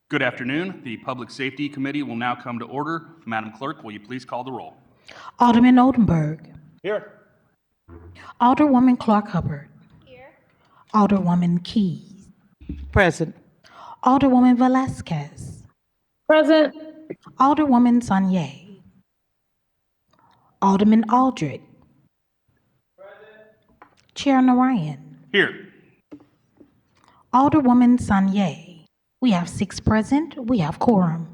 Good afternoon. The Public Safety Committee will now come to order. Madam Clerk, will you please call the roll? Alderman Oldenburg. Here. Alderwoman Clark Hubbard. Here. Alderwoman Keys. Present. Alderwoman Velasquez. Present. Alderwoman Sanye. Alderman Aldrich. Chair Narayan. Here. Alderwoman Sanye. We have 6 present. We have quorum.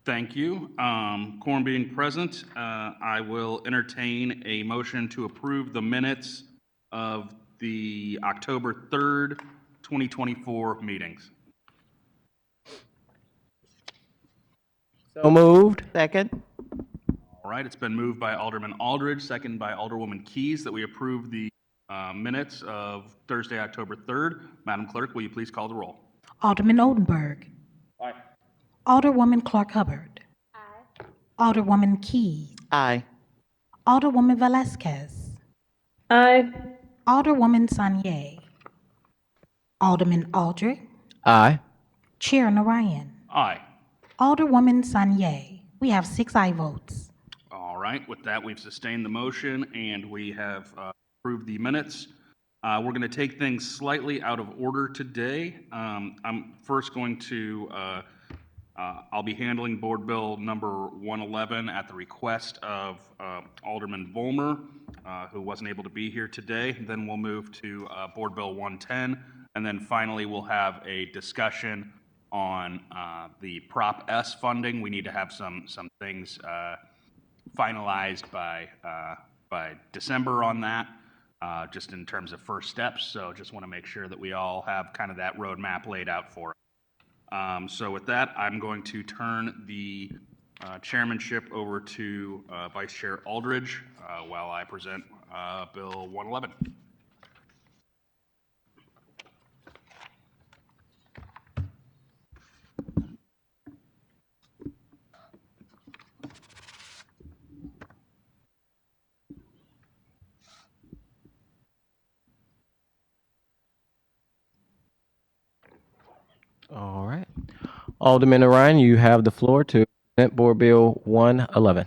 Thank you. Quorum being present, I will entertain a motion to approve the minutes of the October 3rd, 2024 meetings. So moved. Second. All right, it's been moved by Alderman Aldridge, second by Alderwoman Keys, that we approve the minutes of Thursday, October 3rd. Madam Clerk, will you please call the roll? Alderman Oldenburg. Aye. Alderwoman Clark Hubbard. Aye. Alderwoman Keys. Aye. Alderwoman Velasquez. Aye. Alderwoman Sanye. Alderman Aldrich. Aye. Chair Narayan. Aye. Alderwoman Sanye. We have 6 aye votes. All right, with that, we've sustained the motion and we have approved the minutes. We're going to take things slightly out of order today. I'm first going to, I'll be handling Board Bill number 111 at the request of Alderman Volmer, who wasn't able to be here today. Then we'll move to Board Bill 110, and then finally we'll have a discussion on the Prop S funding. We need to have some things finalized by December on that, just in terms of first steps. So just want to make sure that we all have kind of that roadmap laid out for us. So with that, I'm going to turn the chairmanship over to Vice Chair Aldridge while I present Bill 111. All right. Alderman Orion, you have the floor to present Board Bill 111.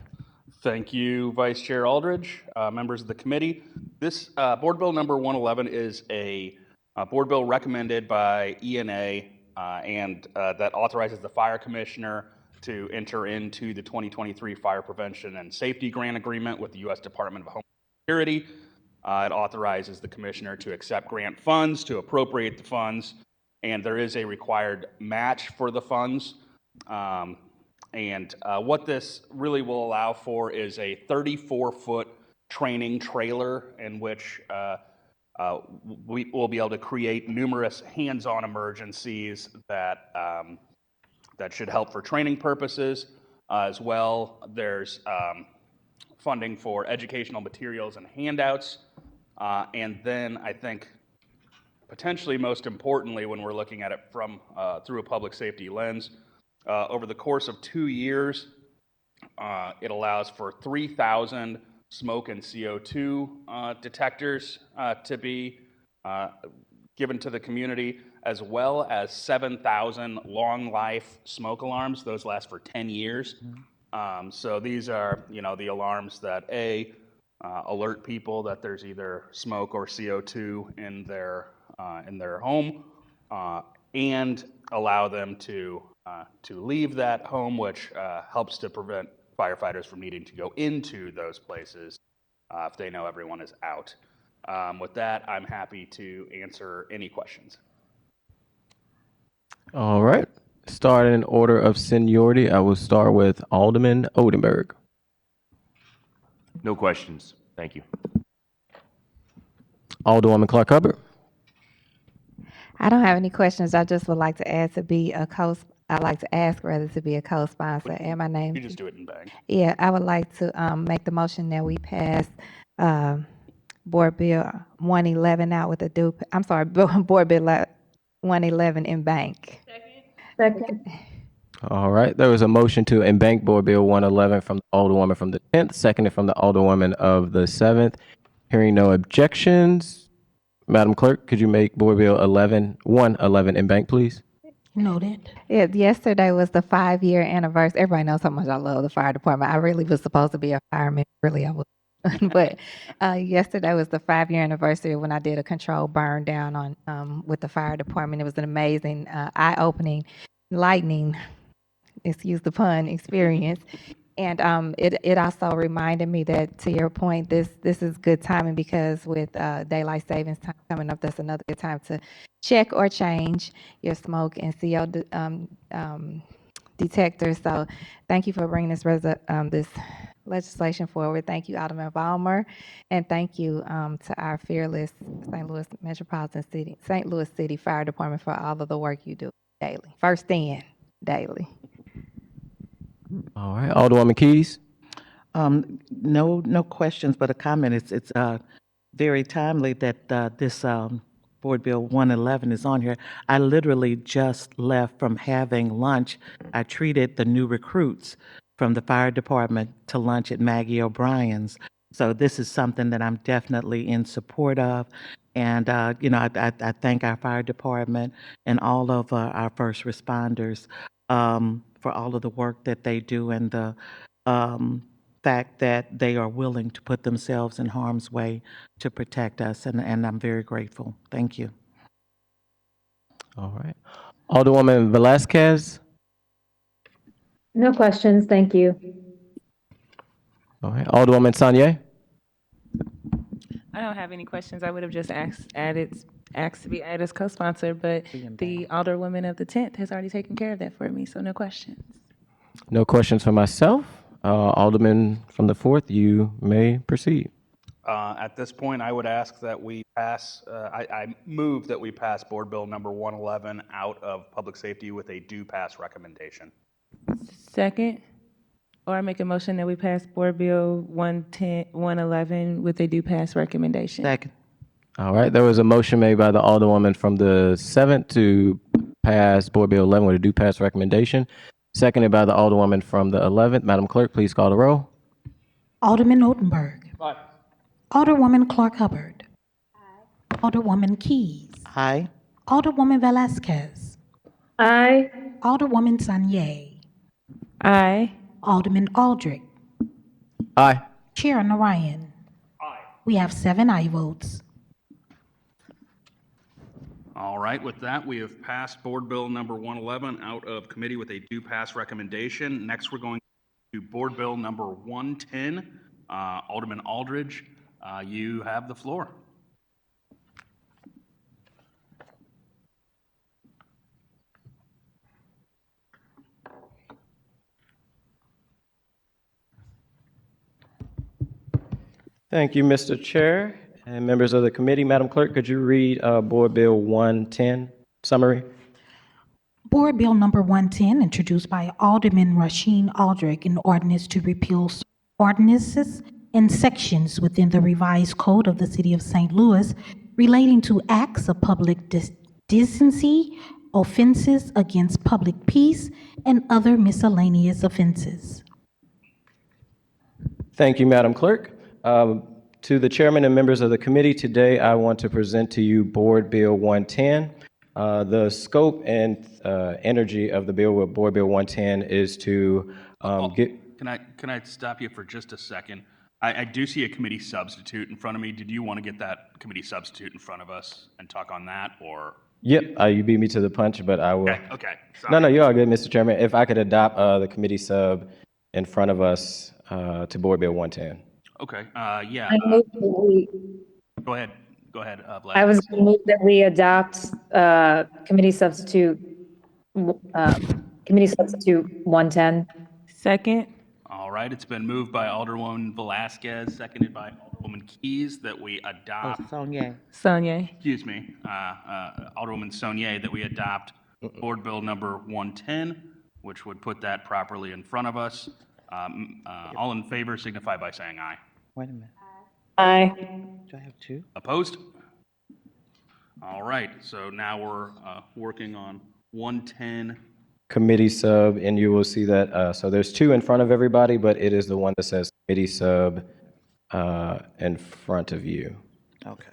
Thank you, Vice Chair Aldridge, members of the committee. This Board Bill number 111 is a board bill recommended by ENA and that authorizes the Fire Commissioner to enter into the 2023 Fire Prevention and Safety Grant Agreement with the U.S. Department of Homeland Security. It authorizes the Commissioner to accept grant funds, to appropriate the funds, and there is a required match for the funds. What this really will allow for is a 34-foot training trailer in which we will be able to create numerous hands-on emergencies that should help for training purposes. As well, there's funding for educational materials and handouts. And then I think potentially most importantly, when we're looking at it from through a public safety lens, over the course of 2 years, it allows for 3,000 smoke and CO2 detectors to be given to the community, as well as 7,000 long life smoke alarms. Those last for 10 years. So these are, the alarms that alert people that there's either smoke or CO2 in their home, and allow them to leave that home, which helps to prevent firefighters from needing to go into those places if they know everyone is out. With that, I'm happy to answer any questions. All right. Starting in order of seniority, I will start with Alderman Oldenburg. No questions. Thank you. Alderwoman Clark Hubbard. I don't have any questions. I just would like to add to be a I'd like to ask rather to be a co-sponsor. And my name. You just do it in bang. Yeah, I would like to make the motion that we pass Board Bill 111 out with a due. I'm sorry, Board Bill 111 in bank. Second. All right. There was a motion to embank Board Bill 111 from the Alderwoman from the 10th, seconded from the Alderwoman of the 7th. Hearing no objections, Madam Clerk, could you make Board Bill 111 embank, please? Noted. Yeah, yesterday was the 5-year anniversary. Everybody knows how much I love the fire department. I really was supposed to be a fireman. Really, I was. But yesterday was the 5-year anniversary when I did a controlled burn down on with the fire department. It was an amazing, eye-opening, lightning, excuse the pun, experience. And it also reminded me that, to your point, this is good timing because with daylight savings time coming up, that's another good time to check or change your smoke and CO detectors. So thank you for bringing this legislation forward. Thank you, Alderman Ballmer, and thank you to our fearless St. Louis City Fire Department for all of the work you do daily. First in daily. All right, Alderwoman Keys. No questions, but a comment. It's very timely that this Board Bill 111 is on here. I literally just left from having lunch. I treated the new recruits from the fire department to lunch at Maggie O'Brien's. So this is something that I'm definitely in support of. And, I thank our fire department and all of our first responders for all of the work that they do and the fact that they are willing to put themselves in harm's way to protect us, and I'm very grateful. Thank you. All right. Alderwoman Velasquez. No questions, thank you. All right. Alderwoman Sanye. I don't have any questions. I would have just asked to be added as co-sponsor, but the Alderwoman of the 10th has already taken care of that for me, so no questions. No questions for myself. Alderman from the 4th, you may proceed. At this point, I would ask that we pass, I move that we pass Board Bill number 111 out of public safety with a do pass recommendation. Second, or I make a motion that we pass Board Bill 111 with a do pass recommendation. Second. All right. There was a motion made by the Alderwoman from the 7th to pass Board Bill 11 with a do pass recommendation. Seconded by the Alderwoman from the 11th. Madam Clerk, please call the roll. Alderman Otenberg. Aye. Alderwoman Clark Hubbard. Aye. Alderwoman Keys. Aye. Alderwoman Velasquez. Aye. Alderwoman Sanye. Aye. Alderman Aldrich. Aye. Chair Narayan. Aye. We have 7 aye votes. All right, with that, we have passed Board Bill number 111 out of committee with a do pass recommendation. Next, we're going to Board Bill number 110. Alderman Aldridge, you have the floor. Thank you, Mr. Chair and members of the committee. Madam Clerk, could you read Board Bill 110 summary? Board Bill number 110, introduced by Alderman Rasheen Aldrich, an ordinance to repeal ordinances and sections within the revised code of the City of St. Louis relating to acts of public decency, offenses against public peace, and other miscellaneous offenses. Thank you, Madam Clerk. To the chairman and members of the committee, today I want to present to you Board Bill 110. The scope and energy of the bill with Board Bill 110 is to get... Can I stop you for just a second? I do see a committee substitute in front of me. Did you want to get that committee substitute in front of us and talk on that, or? Yep, you beat me to the punch, but I will... Okay, sorry. No, you're all good, Mr. Chairman. If I could adopt the committee sub in front of us to Board Bill 110. Okay, yeah. I move that we, Go ahead, Vlad. I was going to move that we adopt committee substitute 110. Second. All right, it's been moved by Alderwoman Velasquez, seconded by Alderwoman Keys, that we adopt, Sonia. Sonia. excuse me, Alderwoman Saunier, that we adopt Board Bill number 110, which would put that properly in front of us. All in favor signify by saying aye. Wait a minute. Aye. Do I have 2? Opposed? All right, so now we're working on 110. Committee sub, and you will see that, so there's 2 in front of everybody, but it is the one that says committee sub in front of you. Okay.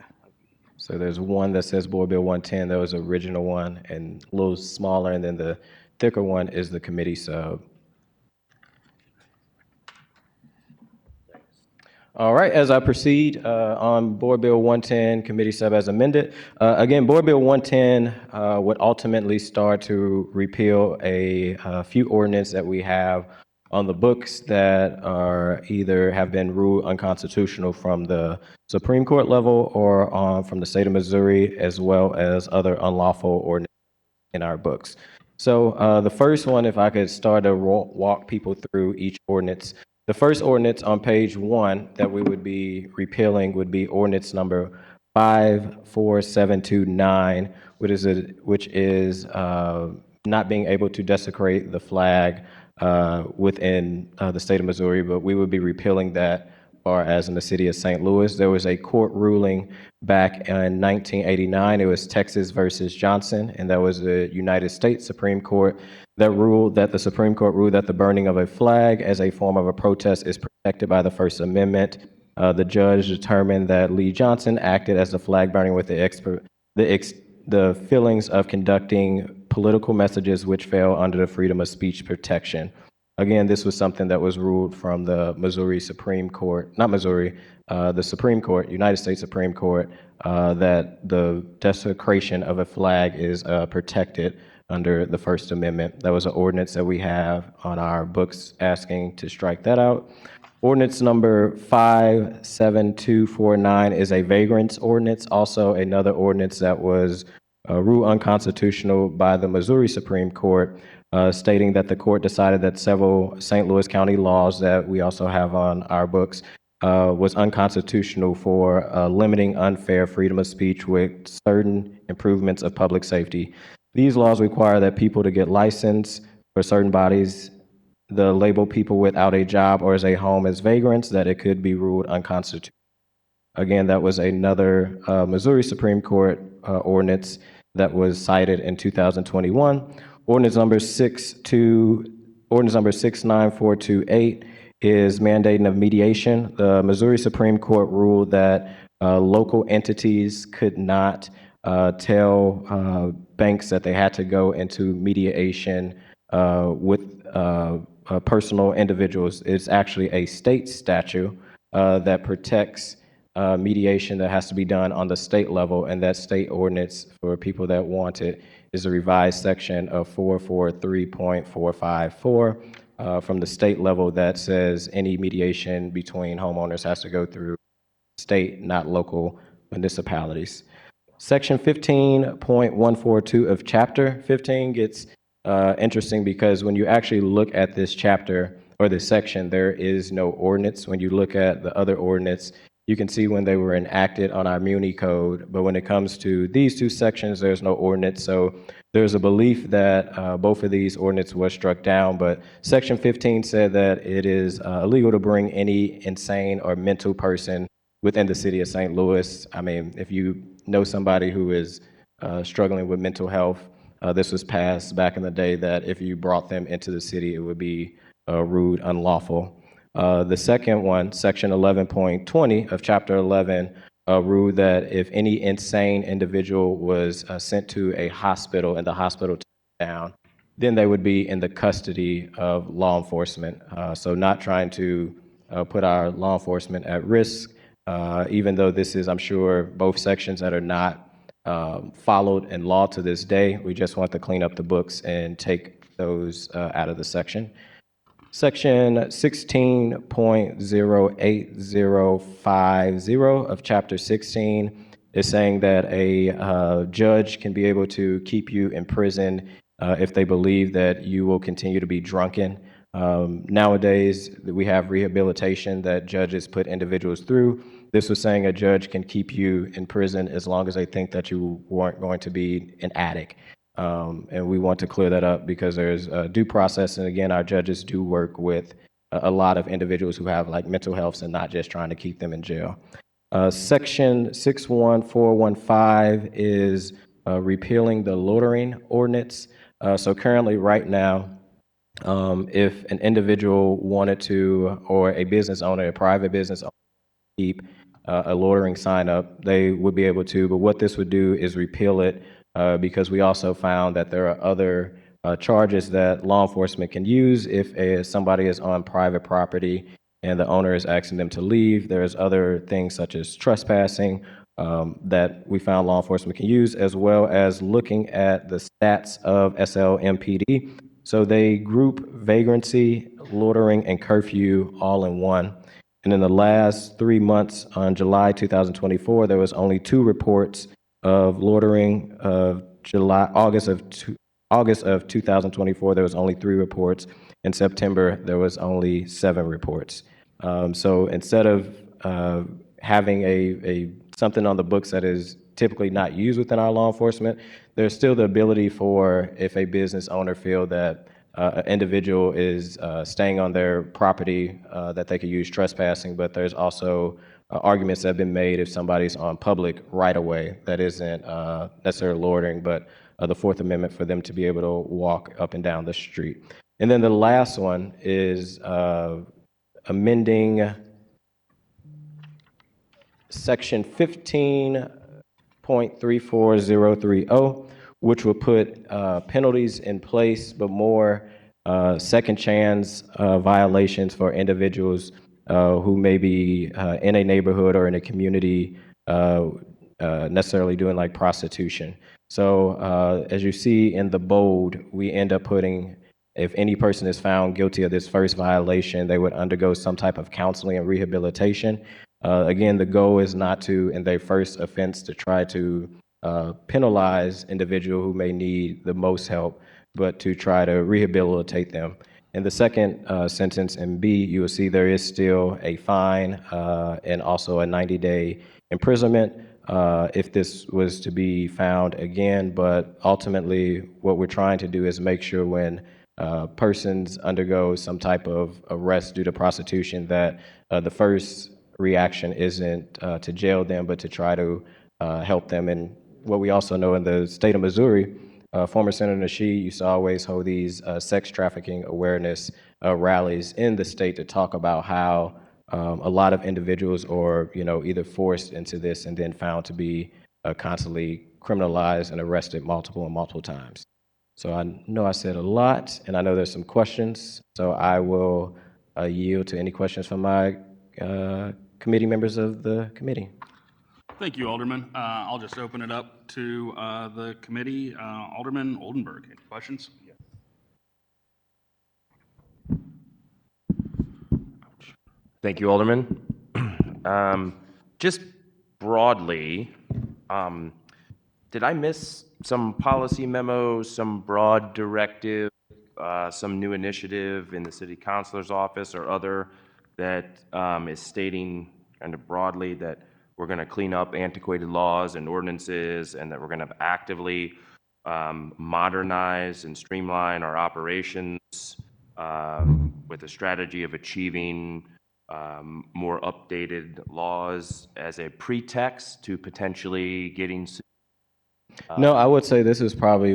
So there's one that says Board Bill 110, that was the original one, and a little smaller, and then the thicker one is the committee sub. All right, as I proceed on Board Bill 110, committee sub as amended. Again, Board Bill 110 would ultimately start to repeal a few ordinances that we have on the books that are either have been ruled unconstitutional from the Supreme Court level or from the state of Missouri, as well as other unlawful ordinances in our books. So the first one, if I could start to walk people through each ordinance. The first ordinance on page 1 that we would be repealing would be ordinance number 54729, which is not being able to desecrate the flag within the state of Missouri, but we would be repealing that far as in the city of St. Louis. There was a court ruling back in 1989. It was Texas versus Johnson, and that was the United States Supreme Court that the Supreme Court ruled that the burning of a flag as a form of a protest is protected by the First Amendment. The judge determined that Lee Johnson acted as the flag burning with the feelings of conducting political messages which fell under the freedom of speech protection. Again, this was something that was ruled from the Missouri Supreme Court, not Missouri, the Supreme Court, United States Supreme Court, that the desecration of a flag is protected under the First Amendment. That was an ordinance that we have on our books asking to strike that out. Ordinance number 57249 is a vagrants ordinance, also another ordinance that was ruled unconstitutional by the Missouri Supreme Court, stating that the court decided that several St. Louis County laws that we also have on our books was unconstitutional for limiting unfair freedom of speech with certain improvements of public safety. These laws require that people to get licensed for certain bodies, the label people without a job or as a home as vagrants, that it could be ruled unconstitutional. Again, that was another Missouri Supreme Court ordinance that was cited in 2021. Ordinance number 69428 is mandating of mediation. The Missouri Supreme Court ruled that local entities could not tell banks that they had to go into mediation with personal individuals. It's actually a state statute that protects mediation that has to be done on the state level, and that state ordinance, for people that want it, is a revised section of 443.454 from the state level that says any mediation between homeowners has to go through state, not local municipalities. Section 15.142 of Chapter 15 gets interesting because when you actually look at this chapter or this section, there is no ordinance. When you look at the other ordinance, you can see when they were enacted on our Muni Code, but when it comes to these two sections, there's no ordinance. So there's a belief that both of these ordinances were struck down, but Section 15 said that it is illegal to bring any insane or mental person within the city of St. Louis. I mean, if you know somebody who is struggling with mental health, this was passed back in the day that if you brought them into the city, it would be ruled unlawful. The second one, Section 11.20 of Chapter 11, ruled that if any insane individual was sent to a hospital and the hospital took them down, then they would be in the custody of law enforcement. So not trying to put our law enforcement at risk, even though this is, I'm sure, both sections that are not followed in law to this day. We just want to clean up the books and take those out of the section. Section 16.08050 of Chapter 16 is saying that a judge can be able to keep you in prison if they believe that you will continue to be drunken. Nowadays, we have rehabilitation that judges put individuals through. This was saying a judge can keep you in prison as long as they think that you weren't going to be an addict. And we want to clear that up because there's due process. And again, our judges do work with a lot of individuals who have like mental health and not just trying to keep them in jail. Section 61415 is repealing the loitering ordinance. So currently right now, if an individual wanted to, or a business owner, a private business owner, keep a loitering sign up, they would be able to. But what this would do is repeal it because we also found that there are other charges that law enforcement can use if somebody is on private property and the owner is asking them to leave. There's other things such as trespassing that we found law enforcement can use, as well as looking at the stats of SLMPD. So they group vagrancy, loitering, and curfew all in one. And in the last 3 months, on July 2024, there was only 2 reports of loitering. August of 2024, there was only 3 reports. In September, there was only 7 reports. So instead of having something on the books that is typically not used within our law enforcement, there's still the ability for, if a business owner feel that an individual is staying on their property, that they could use trespassing, but there's also arguments that have been made if somebody's on public right-of-way that isn't necessarily loitering, but the Fourth Amendment for them to be able to walk up and down the street. And then the last one is amending Section 15.34030, which will put penalties in place, but more second chance violations for individuals who may be in a neighborhood or in a community necessarily doing like prostitution. So as you see in the bold, we end up putting, if any person is found guilty of this first violation, they would undergo some type of counseling and rehabilitation. Again, the goal is not to, in their first offense, to try to penalize individual who may need the most help, but to try to rehabilitate them. In the second sentence in B, you will see there is still a fine and also a 90-day imprisonment if this was to be found again. But ultimately, what we're trying to do is make sure when persons undergo some type of arrest due to prostitution that the first reaction isn't to jail them, but to try to help them. And what we also know in the state of Missouri, former Senator Nasheed used to always hold these sex trafficking awareness rallies in the state to talk about how a lot of individuals are, either forced into this and then found to be constantly criminalized and arrested multiple times. So I know I said a lot, and I know there's some questions, so I will yield to any questions from my committee members of the committee. Thank you, Alderman. I'll just open it up to the committee. Alderman Oldenburg, any questions? Thank you, Alderman. Just broadly, did I miss some policy memos, some broad directive, some new initiative in the city councilor's office or other that is stating kind of broadly that we're going to clean up antiquated laws and ordinances and that we're going to actively modernize and streamline our operations with a strategy of achieving more updated laws as a pretext to potentially getting No, I would say this is probably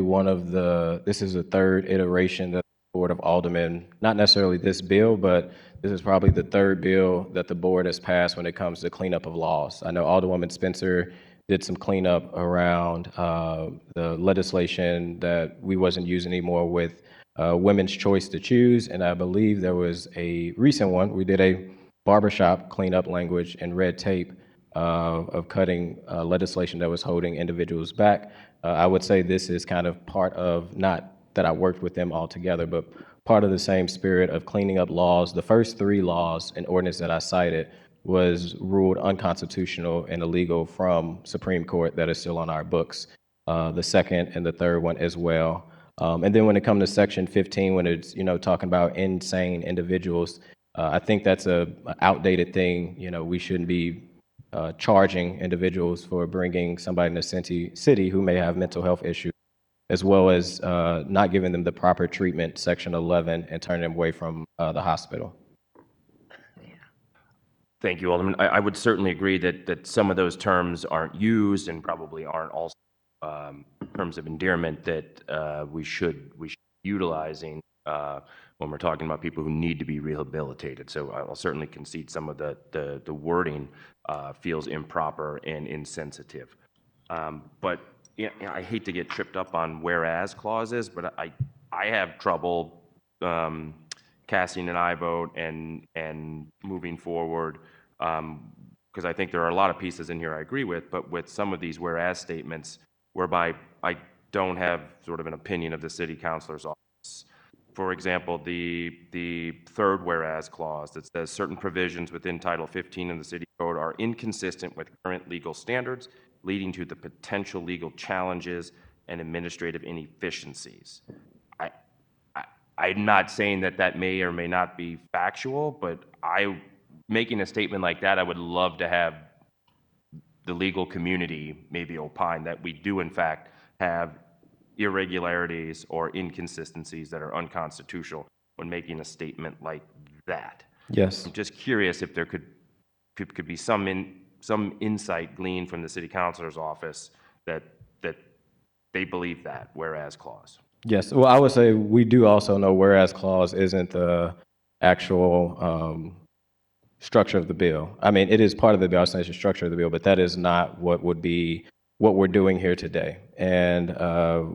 this is the third iteration that the Board of Aldermen, not necessarily this bill, but this is probably the third bill that the board has passed when it comes to cleanup of laws. I know Alderwoman Spencer did some cleanup around the legislation that we wasn't using anymore with women's choice to choose, and I believe there was a recent one. We did a barbershop cleanup language and red tape of cutting legislation that was holding individuals back. I would say this is kind of part of, not that I worked with them all together, but part of the same spirit of cleaning up laws. The first 3 laws and ordinance that I cited was ruled unconstitutional and illegal from Supreme Court that is still on our books. The second and the third one as well. And then when it comes to Section 15, when it's, talking about insane individuals, I think that's a outdated thing. We shouldn't be charging individuals for bringing somebody in the city who may have mental health issues, as well as not giving them the proper treatment, Section 11, and turning them away from the hospital. Thank you, Alderman. I would certainly agree that some of those terms aren't used and probably aren't also terms of endearment that we should be utilizing when we're talking about people who need to be rehabilitated. So I'll certainly concede some of the wording feels improper and insensitive. But I hate to get tripped up on whereas clauses, but I have trouble casting an aye vote and moving forward, because I think there are a lot of pieces in here I agree with, but with some of these whereas statements whereby I don't have sort of an opinion of the city councilor's office. For example, the third whereas clause that says certain provisions within Title 15 of the City Code are inconsistent with current legal standards, leading to the potential legal challenges and administrative inefficiencies. I'm not saying that that may or may not be factual, but making a statement like that, I would love to have the legal community maybe opine that we do in fact have irregularities or inconsistencies that are unconstitutional when making a statement like that. Yes. I'm just curious if there could be some insight gleaned from the city councilor's office that they believe that whereas clause. Yes. Well, I would say we do also know whereas clause isn't the actual structure of the bill. I mean, it is part of the bill, I was saying it's the structure of the bill, but that is not what would be what we're doing here today. And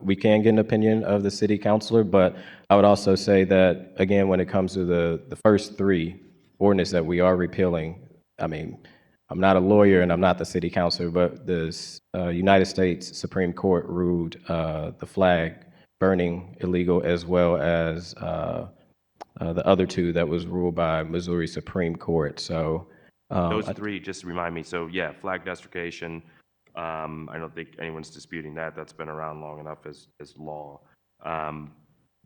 we can get an opinion of the city councilor, but I would also say that, again, when it comes to the first three ordinance that we are repealing, I mean, I'm not a lawyer and I'm not the city councilor, but the United States Supreme Court ruled the flag burning illegal, as well as the other two that was ruled by Missouri Supreme Court. So Those three, just remind me, so yeah, flag desecration, I don't think anyone's disputing that. That's been around long enough as law.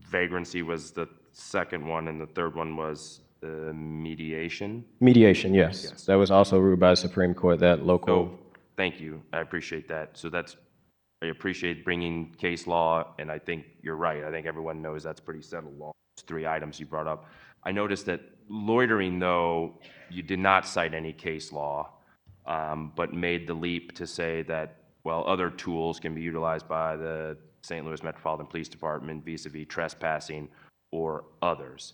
Vagrancy was the second one, and the third one was mediation. Mediation, yes. Yes. That was also ruled by the Supreme Court, that local. So, thank you. I appreciate that. So I appreciate bringing case law, and I think you're right. I think everyone knows that's pretty settled law. Those three items you brought up. I noticed that loitering, though, you did not cite any case law, but made the leap to say that, well, other tools can be utilized by the St. Louis Metropolitan Police Department vis-a-vis trespassing or others.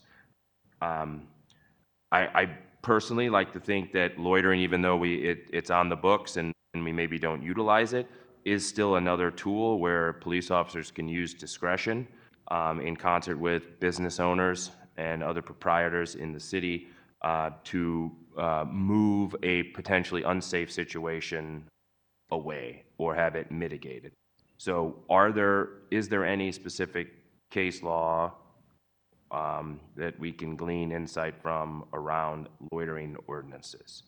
I personally like to think that loitering, even though it's on the books and we maybe don't utilize it, is still another tool where police officers can use discretion in concert with business owners and other proprietors in the city to move a potentially unsafe situation away or have it mitigated. So is there any specific case law that we can glean insight from around loitering ordinances?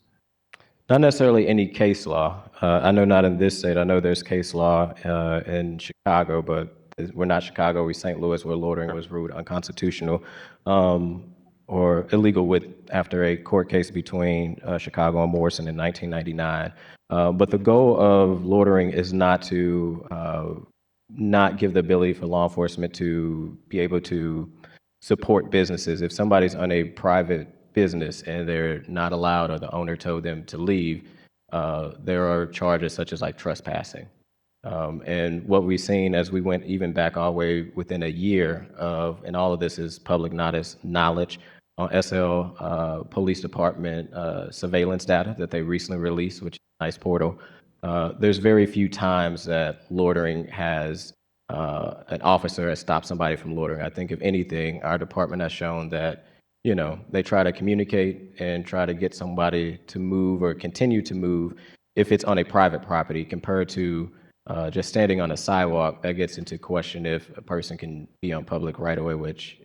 Not necessarily any case law. I know not in this state. I know there's case law in Chicago, but we're not Chicago. We're St. Louis, where loitering was ruled unconstitutional or illegal after a court case between Chicago and Morrison in 1999. But the goal of loitering is not to not give the ability for law enforcement to be able to support businesses. If somebody's on a private business and they're not allowed, or the owner told them to leave, there are charges such as like trespassing. And what we've seen as we went even back all the way within a year of, and all of this is public knowledge on SL Police Department surveillance data that they recently released, which is a nice portal. There's very few times that loitering has an officer has stopped somebody from loitering. I think if anything, our department has shown that, you know, they try to communicate and try to get somebody to move or continue to move if it's on a private property, compared to just standing on a sidewalk. That gets into question if a person can be on public right of way, which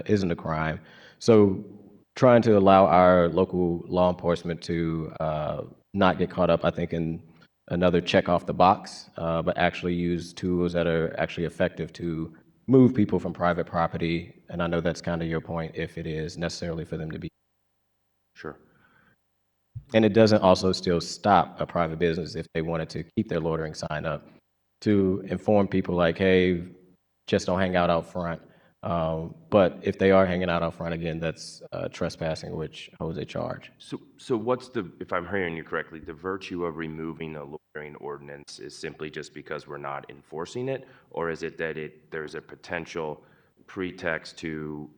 isn't a crime. So trying to allow our local law enforcement to not get caught up, I think, in another check off the box, but actually use tools that are actually effective to move people from private property. And I know that's kind of your point, if it is necessarily for them to be. Sure. And it doesn't also still stop a private business if they wanted to keep their loitering sign up, to inform people like, hey, just don't hang out front. But if they are hanging out front, again, that's trespassing, which holds a charge. So what's if I'm hearing you correctly, the virtue of removing a loitering ordinance is simply just because we're not enforcing it? Or is it that there's a potential pretext to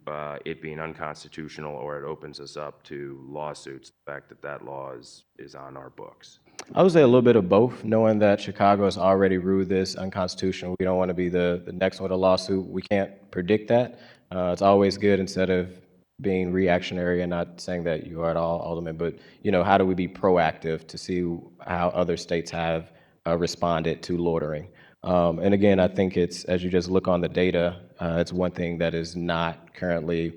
it being unconstitutional, or it opens us up to lawsuits, the fact that that law is on our books? I would say a little bit of both, knowing that Chicago has already ruled this unconstitutional. We don't want to be the next one with a lawsuit. We can't predict that. It's always good, instead of being reactionary, and not saying that you are at all, Alderman, but, how do we be proactive to see how other states have responded to loitering? And again, I think it's, as you just look on the data, it's one thing that is not currently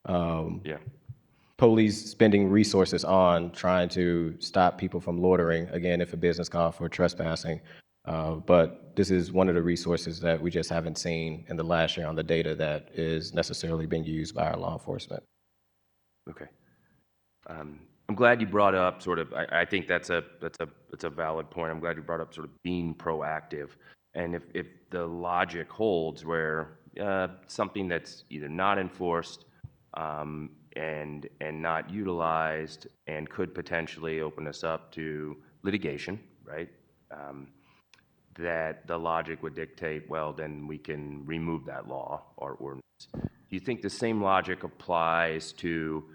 Yeah. police spending resources on trying to stop people from loitering, again, if a business call for trespassing. But this is one of the resources that we just haven't seen in the last year on the data that is necessarily being used by our law enforcement. Okay. I'm glad you brought up sort of, I think that's a valid point. I'm glad you brought up sort of being proactive. And if the logic holds where something that's either not enforced and not utilized and could potentially open us up to litigation, right? That the logic would dictate, well, then we can remove that law or ordinance. Do you think the same logic applies to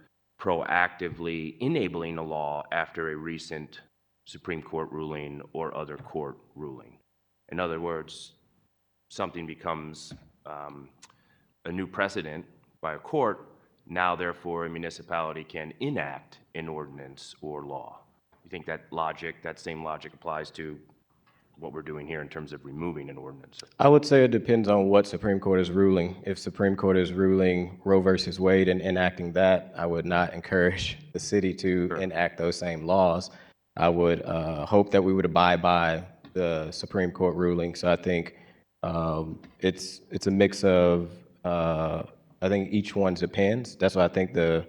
proactively enabling a law after a recent Supreme Court ruling or other court ruling? In other words, something becomes a new precedent by a court. Now, therefore, a municipality can enact an ordinance or law. You think that logic, that same logic, applies to what we're doing here in terms of removing an ordinance? I would say it depends on what Supreme Court is ruling. If Supreme Court is ruling Roe versus Wade and enacting that, I would not encourage the city to enact those same laws. I would hope that we would abide by the Supreme Court ruling. So I think it's a mix of, I think each one depends. That's why I think the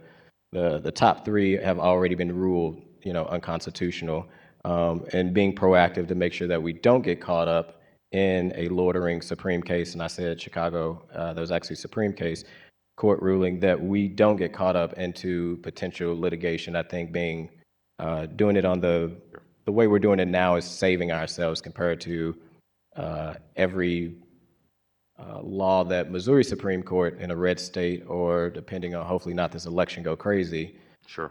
top three have already been ruled, unconstitutional. And being proactive to make sure that we don't get caught up in a loitering Supreme case, and I said Chicago, there was actually a Supreme case court ruling, that we don't get caught up into potential litigation. I think doing it on the way we're doing it now is saving ourselves compared to every law that Missouri Supreme Court in a red state, or depending on, hopefully not this election go crazy, Sure.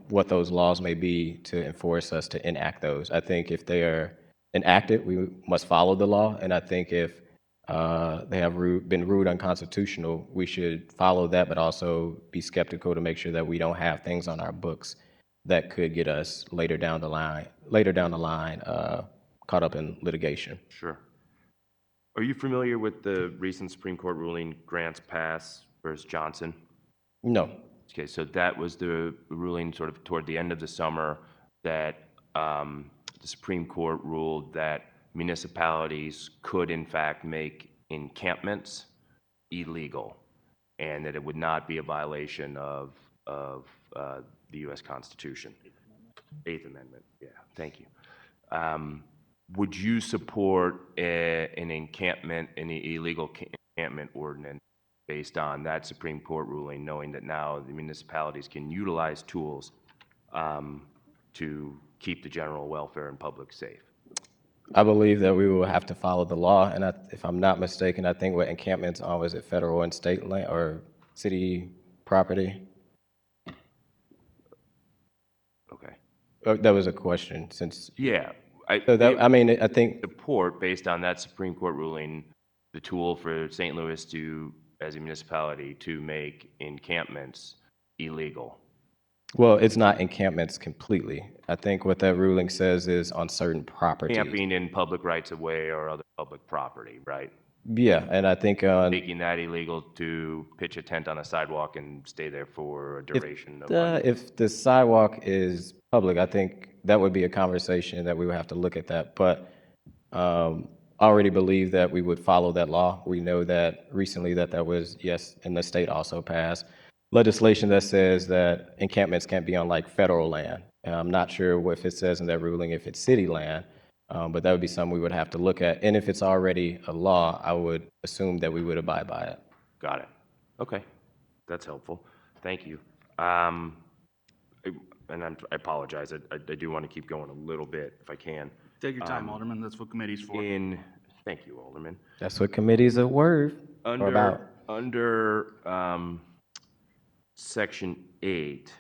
what those laws may be to enforce us to enact those. I think if they are enacted, we must follow the law. And I think if they have been ruled unconstitutional, we should follow that, but also be skeptical to make sure that we don't have things on our books that could get us later down the line, caught up in litigation. Sure. Are you familiar with the recent Supreme Court ruling, Grants Pass versus Johnson? No. Okay, so that was the ruling sort of toward the end of the summer that the Supreme Court ruled that municipalities could in fact make encampments illegal, and that it would not be a violation of the U.S. Constitution. Eighth Amendment, yeah, thank you. Would you support an encampment, an illegal encampment ordinance based on that Supreme Court ruling, knowing that now the municipalities can utilize tools to keep the general welfare and public safe? I believe that we will have to follow the law, and if I'm not mistaken, I think what encampments are, is it federal and state land or city property? Okay. That was a question, since. Yeah. I think support, based on that Supreme Court ruling, the tool for St. Louis to, as a municipality, to make encampments illegal. Well, it's not encampments completely. I think what that ruling says is on certain properties. Camping in public rights of way or other public property, right? Yeah, and I think Making that illegal to pitch a tent on a sidewalk and stay there for a duration of if the sidewalk is public, I think that would be a conversation that we would have to look at that. But I already believe that we would follow that law. We know that recently that was, yes, and the state also passed legislation that says that encampments can't be on like federal land. And I'm not sure if it says in that ruling if it's city land, but that would be something we would have to look at. And if it's already a law, I would assume that we would abide by it. Got it. Okay, that's helpful. Thank you. And I apologize. I do want to keep going a little bit if I can. Take your time, Alderman. That's what committee's for. Thank you, Alderman. That's what committees are about. under Section 8,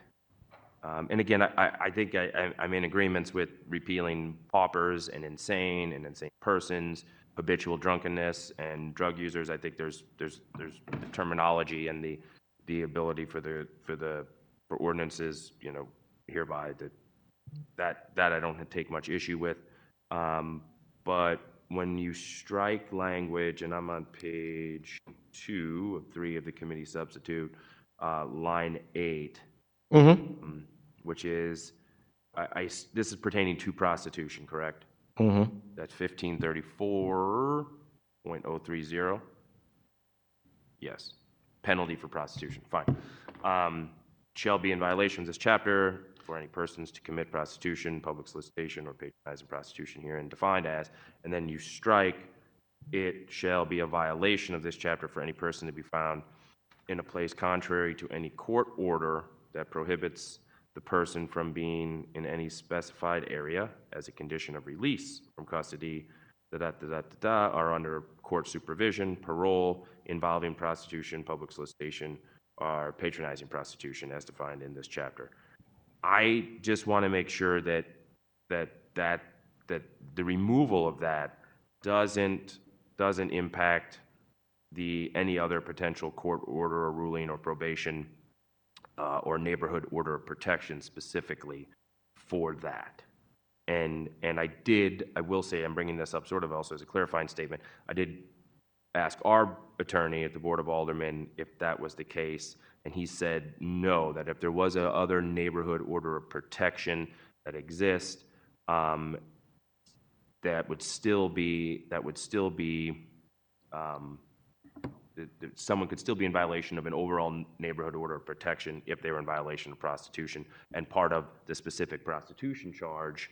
and again, I think I'm in agreements with repealing paupers and insane persons, habitual drunkenness, and drug users. I think there's the terminology and the ability for ordinances, hereby that I don't take much issue with. But when you strike language, and I'm on page 2 of 3 of the committee substitute, line 8, which is, this is pertaining to prostitution, correct? That's 1534.030. Yes, penalty for prostitution, fine. Shall be in violation of this chapter for any persons to commit prostitution, public solicitation, or patronizing prostitution herein defined as, and then you strike, it shall be a violation of this chapter for any person to be found in a place contrary to any court order that prohibits the person from being in any specified area as a condition of release from custody, or under court supervision, parole, involving prostitution, public solicitation, or patronizing prostitution as defined in this chapter. I just want to make sure that the removal of that doesn't impact any other potential court order or ruling or probation or neighborhood order of protection specifically for that. And I will say, I'm bringing this up sort of also as a clarifying statement, I did ask our attorney at the Board of Aldermen if that was the case, and he said no, that if there was a other neighborhood order of protection that exists, someone could still be in violation of an overall neighborhood order of protection if they were in violation of prostitution, and part of the specific prostitution charge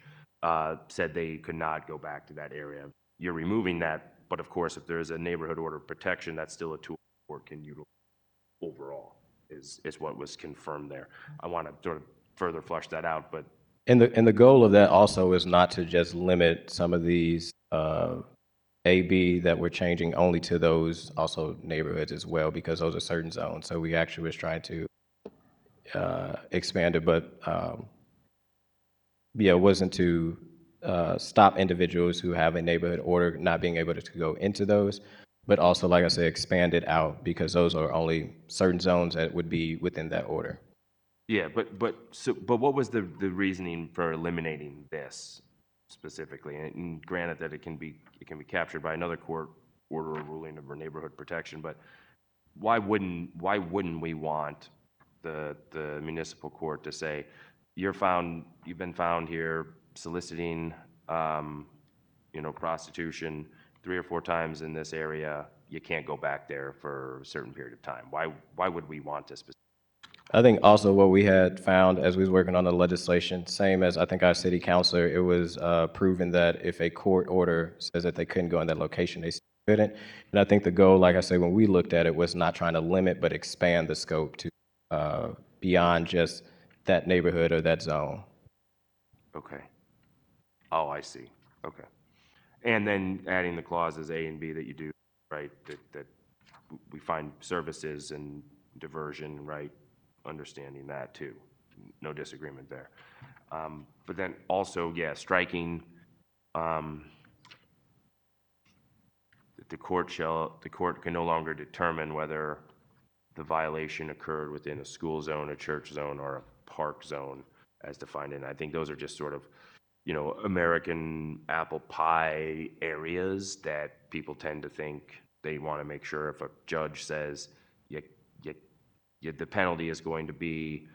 said they could not go back to that area. You're removing that, but of course, if there's a neighborhood order of protection, that's still a tool the court can utilize overall, is what was confirmed there. I want to sort of further flush that out, but. And the goal of that also is not to just limit some of these AB that we're changing only to those also neighborhoods as well, because those are certain zones. So we actually was trying to expand it, but yeah, it wasn't to stop individuals who have a neighborhood order not being able to go into those, but also, like I said, expand it out because those are only certain zones that would be within that order. Yeah, but what was the reasoning for eliminating this specifically? And granted that it can be captured by another court order or ruling of neighborhood protection, but why wouldn't we want the municipal court to say, you've been found here soliciting prostitution 3 or 4 times in this area, you can't go back there for a certain period of time? Why would we want this? I think also what we had found as we was working on the legislation, same as I think our city councilor, it was proven that if a court order says that they couldn't go in that location, they still couldn't. And I think the goal, like I said, when we looked at it, was not trying to limit, but expand the scope to beyond just that neighborhood or that zone. Okay. Oh, I see. Okay. And then adding the clauses A and B that you do, right, that we find services and diversion, right, understanding that too. No disagreement there. But then also, yeah, striking the court can no longer determine whether the violation occurred within a school zone, a church zone, or a park zone as defined. And I think those are just sort of, American apple pie areas that people tend to think they want to make sure if a judge says the penalty is going to be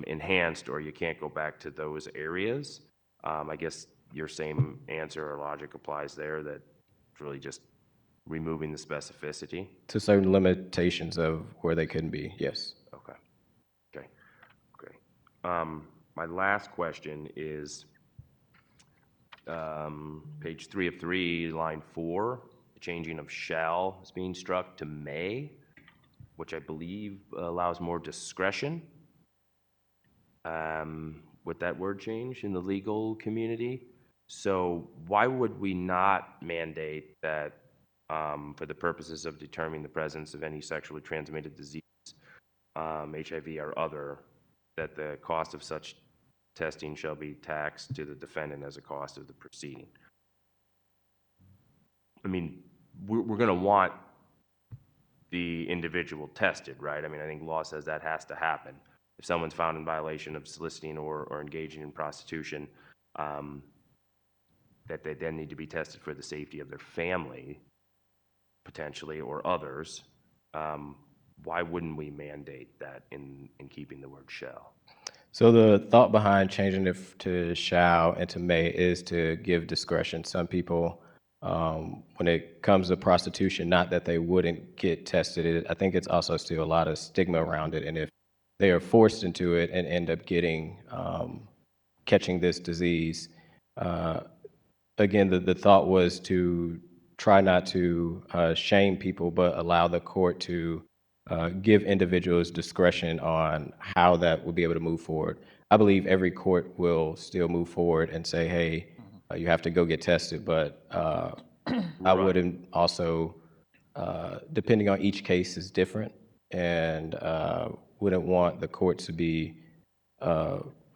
enhanced or you can't go back to those areas. I guess your same answer or logic applies there, that it's really just removing the specificity. To certain limitations of where they couldn't be, yes. Okay. My last question is page 3 of 3, line 4, the changing of shall is being struck to may, which I believe allows more discretion with that word change in the legal community. So why would we not mandate that for the purposes of determining the presence of any sexually transmitted disease, HIV or other, that the cost of such testing shall be taxed to the defendant as a cost of the proceeding. I mean, we're going to want the individual tested, right? I mean, I think law says that has to happen. If someone's found in violation of soliciting or engaging in prostitution, that they then need to be tested for the safety of their family, potentially, or others. Why wouldn't we mandate that in keeping the word shall? So the thought behind changing it to shall and to may is to give discretion. Some people, when it comes to prostitution, not that they wouldn't get tested. I think it's also still a lot of stigma around it. And if they are forced into it and end up getting, catching this disease, again, the thought was to try not to shame people, but allow the court to give individuals discretion on how that will be able to move forward. I believe every court will still move forward and say, hey, you have to go get tested, but I wouldn't also, depending on each case is different, and wouldn't want the court to be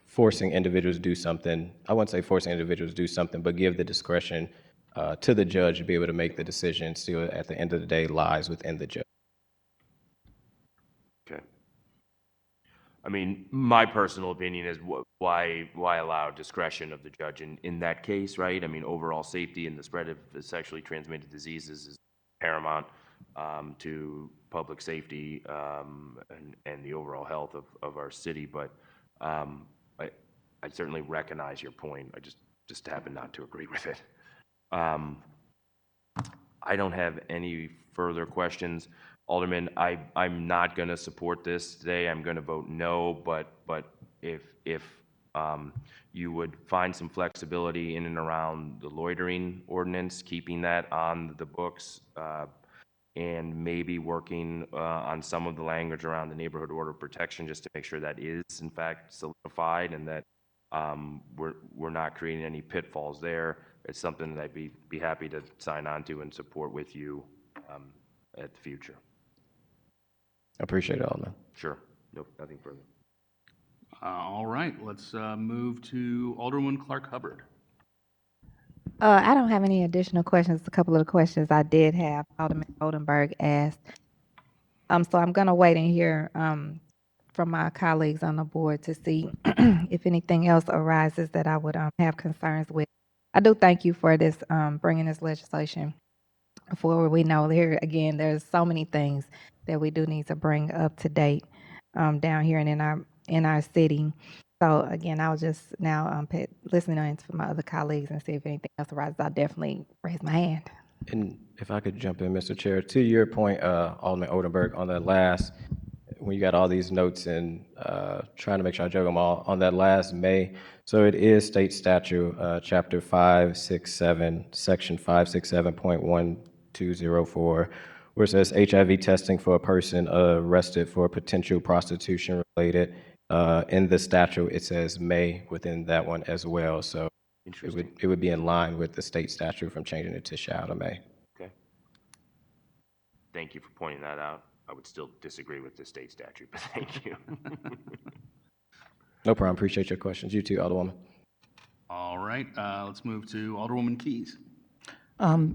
forcing individuals to do something. I wouldn't say forcing individuals to do something, but give the discretion to the judge to be able to make the decision. Still, at the end of the day, lies within the judge. Okay. I mean, my personal opinion is why allow discretion of the judge in that case, right? I mean, overall safety and the spread of sexually transmitted diseases is paramount to public safety and the overall health of our city. But I certainly recognize your point. I just happen not to agree with it. I don't have any further questions. Alderman, I'm not going to support this today. I'm going to vote no, but if you would find some flexibility in and around the loitering ordinance, keeping that on the books, and maybe working on some of the language around the neighborhood order of protection, just to make sure that is in fact solidified and that we're not creating any pitfalls there. It's something that I'd be happy to sign on to and support with you at the future. I appreciate it, Alderman. Sure. Nope, nothing further. All right, let's move to Alderman Clark Hubbard. I don't have any additional questions. A couple of the questions I did have, Alderman Oldenburg asked. So I'm going to wait and hear from my colleagues on the board to see if anything else arises that I would have concerns with. I do thank you for this, bringing this legislation forward. We know here, again, there's so many things that we do need to bring up to date down here and in our city. So again, I'll just now listening in to my other colleagues and see if anything else arises. I'll definitely raise my hand. And if I could jump in, Mr. Chair, to your point, Alderman Oldenburg, on that last, when you got all these notes and trying to make sure I juggle them all, on that last May, so it is state statute, chapter 567, section 567.1204, where it says HIV testing for a person arrested for potential prostitution related. In the statute, it says may within that one as well. So it would be in line with the state statute from changing it to shall to may. Okay. Thank you for pointing that out. I would still disagree with the state statute, but thank you. No problem. Appreciate your questions. You too, Alderwoman. All right, let's move to Alderwoman Keys.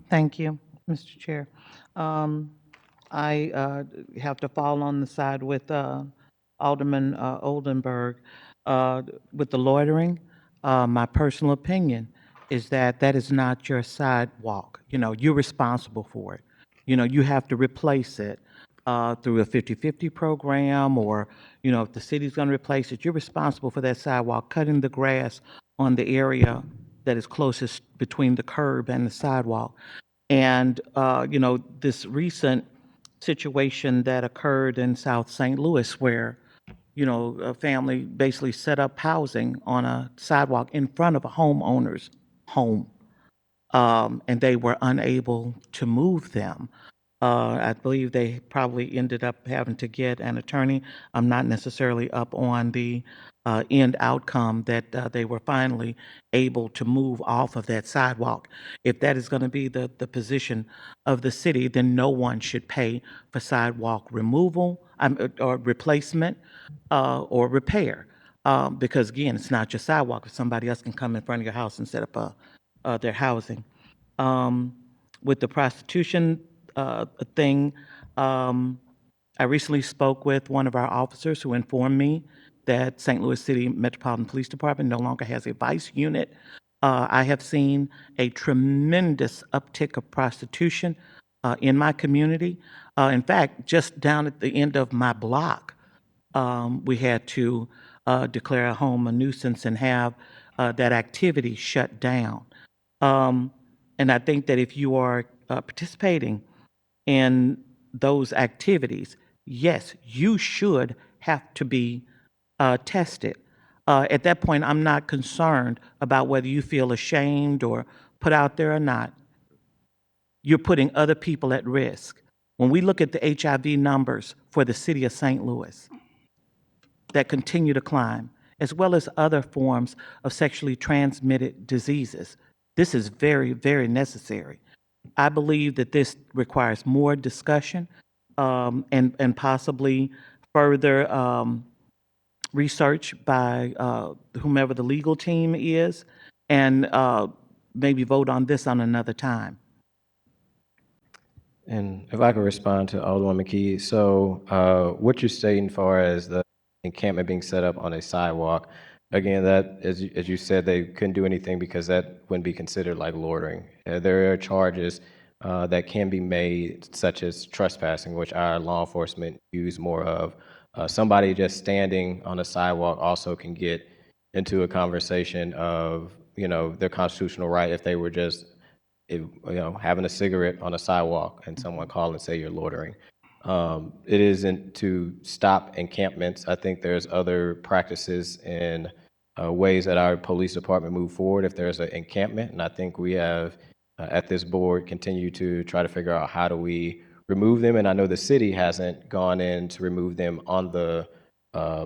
Thank you, Mr. Chair. I have to fall on the side with Alderman Oldenburg. With the loitering, my personal opinion is that that is not your sidewalk. You know, you're responsible for it. You know, you have to replace it through a 50-50 program, or, you know, if the city's going to replace it, you're responsible for that sidewalk, cutting the grass on the area that is closest between the curb and the sidewalk. And, you know, this recent situation that occurred in South St. Louis where, you know, a family basically set up housing on a sidewalk in front of a homeowner's home, and they were unable to move them. I believe they probably ended up having to get an attorney. I'm not necessarily up on the end outcome that they were finally able to move off of that sidewalk. If that is going to be the position of the city, then no one should pay for sidewalk removal or replacement or repair. Because again, it's not your sidewalk. Somebody else can come in front of your house and set up their housing. With the prostitution thing, I recently spoke with one of our officers who informed me that St. Louis City Metropolitan Police Department no longer has a vice unit. I have seen a tremendous uptick of prostitution in my community. In fact, just down at the end of my block, we had to declare a home a nuisance and have that activity shut down. And I think that if you are participating in those activities, yes, you should have to be tested. At that point, I'm not concerned about whether you feel ashamed or put out there or not. You're putting other people at risk. When we look at the HIV numbers for the city of St. Louis that continue to climb, as well as other forms of sexually transmitted diseases, this is very, very necessary. I believe that this requires more discussion and possibly further research by whomever the legal team is, and maybe vote on this on another time. And if I could respond to Alderwoman Key, so what you're stating far as the encampment being set up on a sidewalk, again, that, as you said, they couldn't do anything because that wouldn't be considered like loitering. There are charges that can be made, such as trespassing, which our law enforcement use more of. Somebody just standing on a sidewalk also can get into a conversation of, their constitutional right if they were just, having a cigarette on a sidewalk and someone call and say you're loitering. It isn't to stop encampments. I think there's other practices and ways that our police department move forward if there's an encampment, and I think we have at this board continue to try to figure out how do we remove them, and I know the city hasn't gone in to remove them on the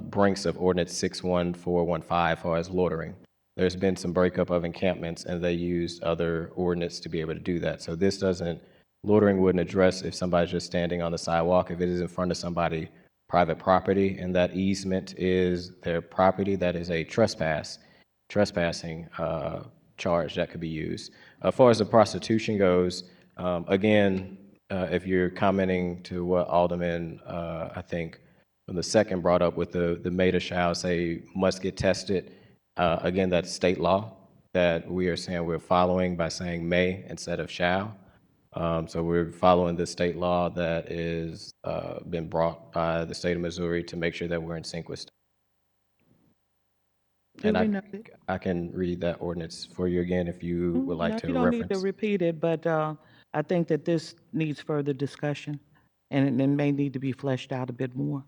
brinks of Ordinance 61415 for as loitering. There's been some breakup of encampments, and they used other ordinance to be able to do that. So this doesn't, loitering wouldn't address if somebody's just standing on the sidewalk. If it is in front of somebody, private property, and that easement is their property, that is a trespassing charge that could be used. As far as the prostitution goes, again, if you're commenting to what Alderman, I think, from the second brought up with the may shall say must get tested, again, that's state law that we are saying we're following by saying may instead of shall. So we're following the state law that is been brought by the state of Missouri to make sure that we're in sync with. And I can read that ordinance for you again if you would like to You don't need to reference. repeat it, but I think that this needs further discussion, and it may need to be fleshed out a bit more.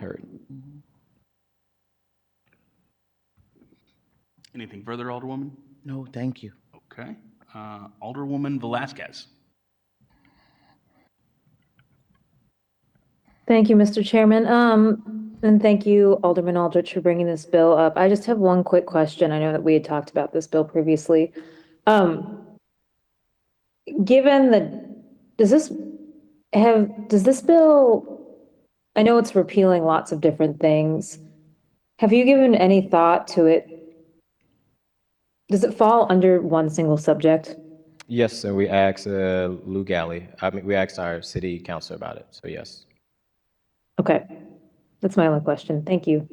Heard. Anything further, Alderwoman? No, thank you. Okay. Alderwoman Velazquez. Thank you, Mr. Chairman. And thank you, Alderman Aldrich, for bringing this bill up. I just have one quick question. I know that we had talked about this bill previously. Given that, does this bill, I know it's repealing lots of different things. Have you given any thought to it? Does it fall under one single subject? Yes, sir. We asked Lou Galley. We asked our city councilor about it. So yes. Okay, that's my only question. Thank you.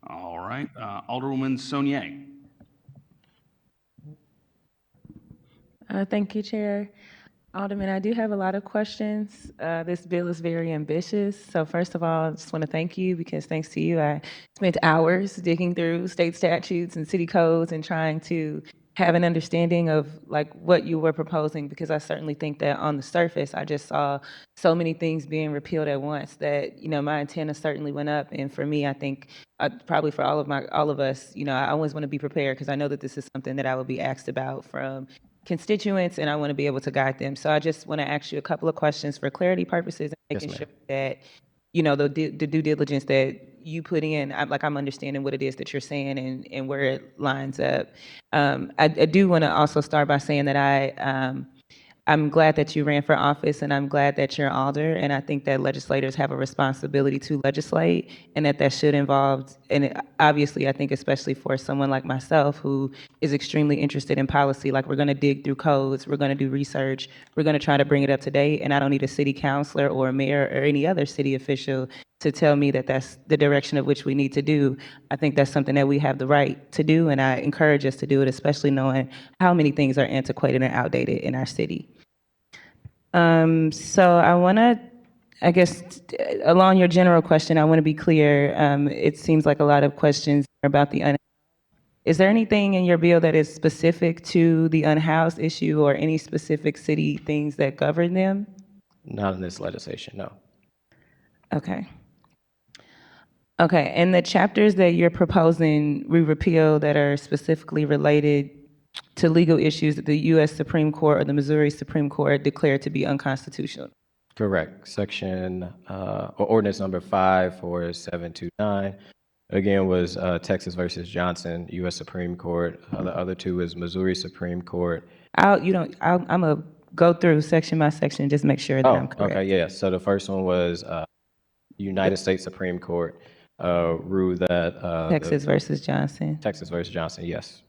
All right. Alderwoman Saunier. Thank you, Chair. Alderman, I do have a lot of questions. This bill is very ambitious. So first of all, I just want to thank you because thanks to you, I spent hours digging through state statutes and city codes and trying to have an understanding of like what you were proposing, because I certainly think that on the surface, I just saw so many things being repealed at once that, my antenna certainly went up. And for me, I think probably for all of us, I always want to be prepared because I know that this is something that I will be asked about from constituents, and I want to be able to guide them. So I just want to ask you a couple of questions for clarity purposes and Yes, making ma'am. sure that, the due diligence that you put in, I'm understanding what it is that you're saying and where it lines up. I do want to also start by saying that I'm glad that you ran for office, and I'm glad that you're alder, and I think that legislators have a responsibility to legislate, and that should involve, obviously, I think especially for someone like myself who is extremely interested in policy, like we're gonna dig through codes, we're gonna do research, we're gonna try to bring it up to date, and I don't need a city councilor or a mayor or any other city official to tell me that that's the direction of which we need to do. I think that's something that we have the right to do, and I encourage us to do it, especially knowing how many things are antiquated and outdated in our city. So I want to, I guess, along your general question, I want to be clear. It seems like a lot of questions are about the Is there anything in your bill that is specific to the unhoused issue or any specific city things that govern them? Not in this legislation, no. Okay. Okay, and the chapters that you're proposing we repeal that are specifically related to legal issues that the U.S. Supreme Court or the Missouri Supreme Court declared to be unconstitutional. Correct. Section, or ordinance number 54729, again, was Texas versus Johnson, U.S. Supreme Court. The other two is Missouri Supreme Court. I'm gonna go through section by section, just make sure that I'm correct. Okay, yeah. So the first one was United States Supreme Court ruled that Texas versus Johnson. Texas versus Johnson, yes.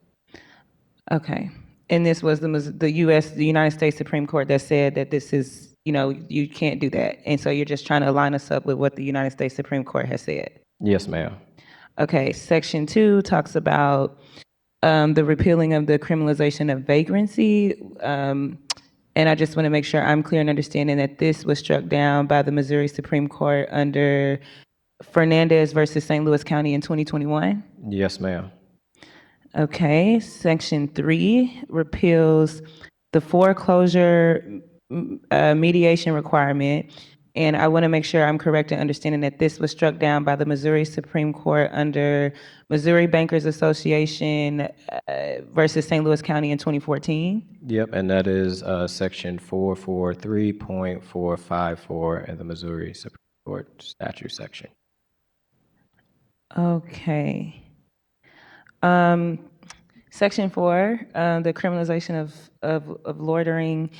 Okay, and this was the United States Supreme Court that said that this is, you can't do that, and so you're just trying to line us up with what the United States Supreme Court has said. Yes, ma'am. Okay, section 2 talks about the repealing of the criminalization of vagrancy. And I just want to make sure I'm clear in understanding that this was struck down by the Missouri Supreme Court under Fernandez versus St. Louis County in 2021. Yes, ma'am. Okay, section 3 repeals the foreclosure mediation requirement. And I want to make sure I'm correct in understanding that this was struck down by the Missouri Supreme Court under Missouri Bankers Association versus St. Louis County in 2014. Yep, and that is section 443.454 in the Missouri Supreme Court statute section. Okay. Section 4, the criminalization of loitering.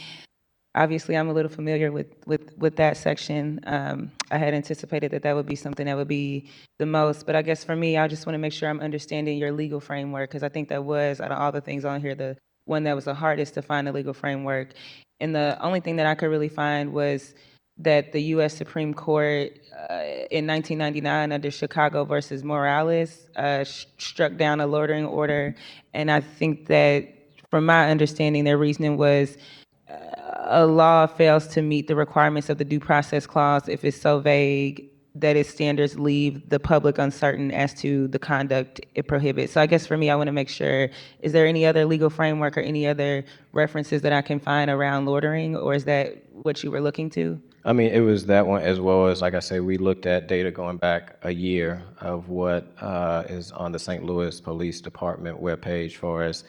Obviously, I'm a little familiar with that section. I had anticipated that would be something that would be the most, but I guess for me, I just want to make sure I'm understanding your legal framework, because I think that was, out of all the things on here, the one that was the hardest to find a legal framework. And the only thing that I could really find was that the U.S. Supreme Court in 1999 under Chicago versus Morales struck down a loitering order. And I think that, from my understanding, their reasoning was a law fails to meet the requirements of the due process clause if it's so vague that its standards leave the public uncertain as to the conduct it prohibits. So I guess for me, I want to make sure, is there any other legal framework or any other references that I can find around loitering, or is that what you were looking to? I mean, it was that one, as well as, like I say, we looked at data going back a year of what is on the St. Louis Police Department webpage for as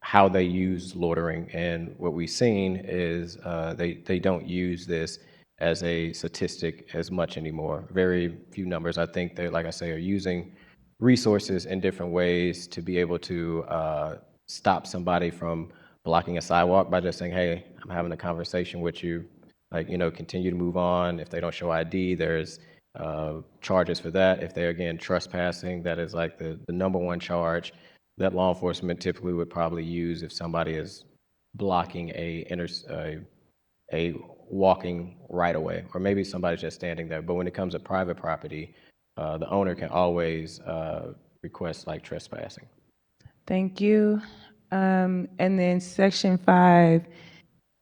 how they use loitering. And what we've seen is they don't use this as a statistic as much anymore. Very few numbers. I think they, like I say, are using resources in different ways to be able to stop somebody from blocking a sidewalk by just saying, hey, I'm having a conversation with you. Like, continue to move on. If they don't show ID, there's charges for that. If they're, again, trespassing, that is like the number one charge that law enforcement typically would probably use if somebody is blocking a walking right of way, or maybe somebody's just standing there. But when it comes to private property, the owner can always request like trespassing. Thank you. And then section 5,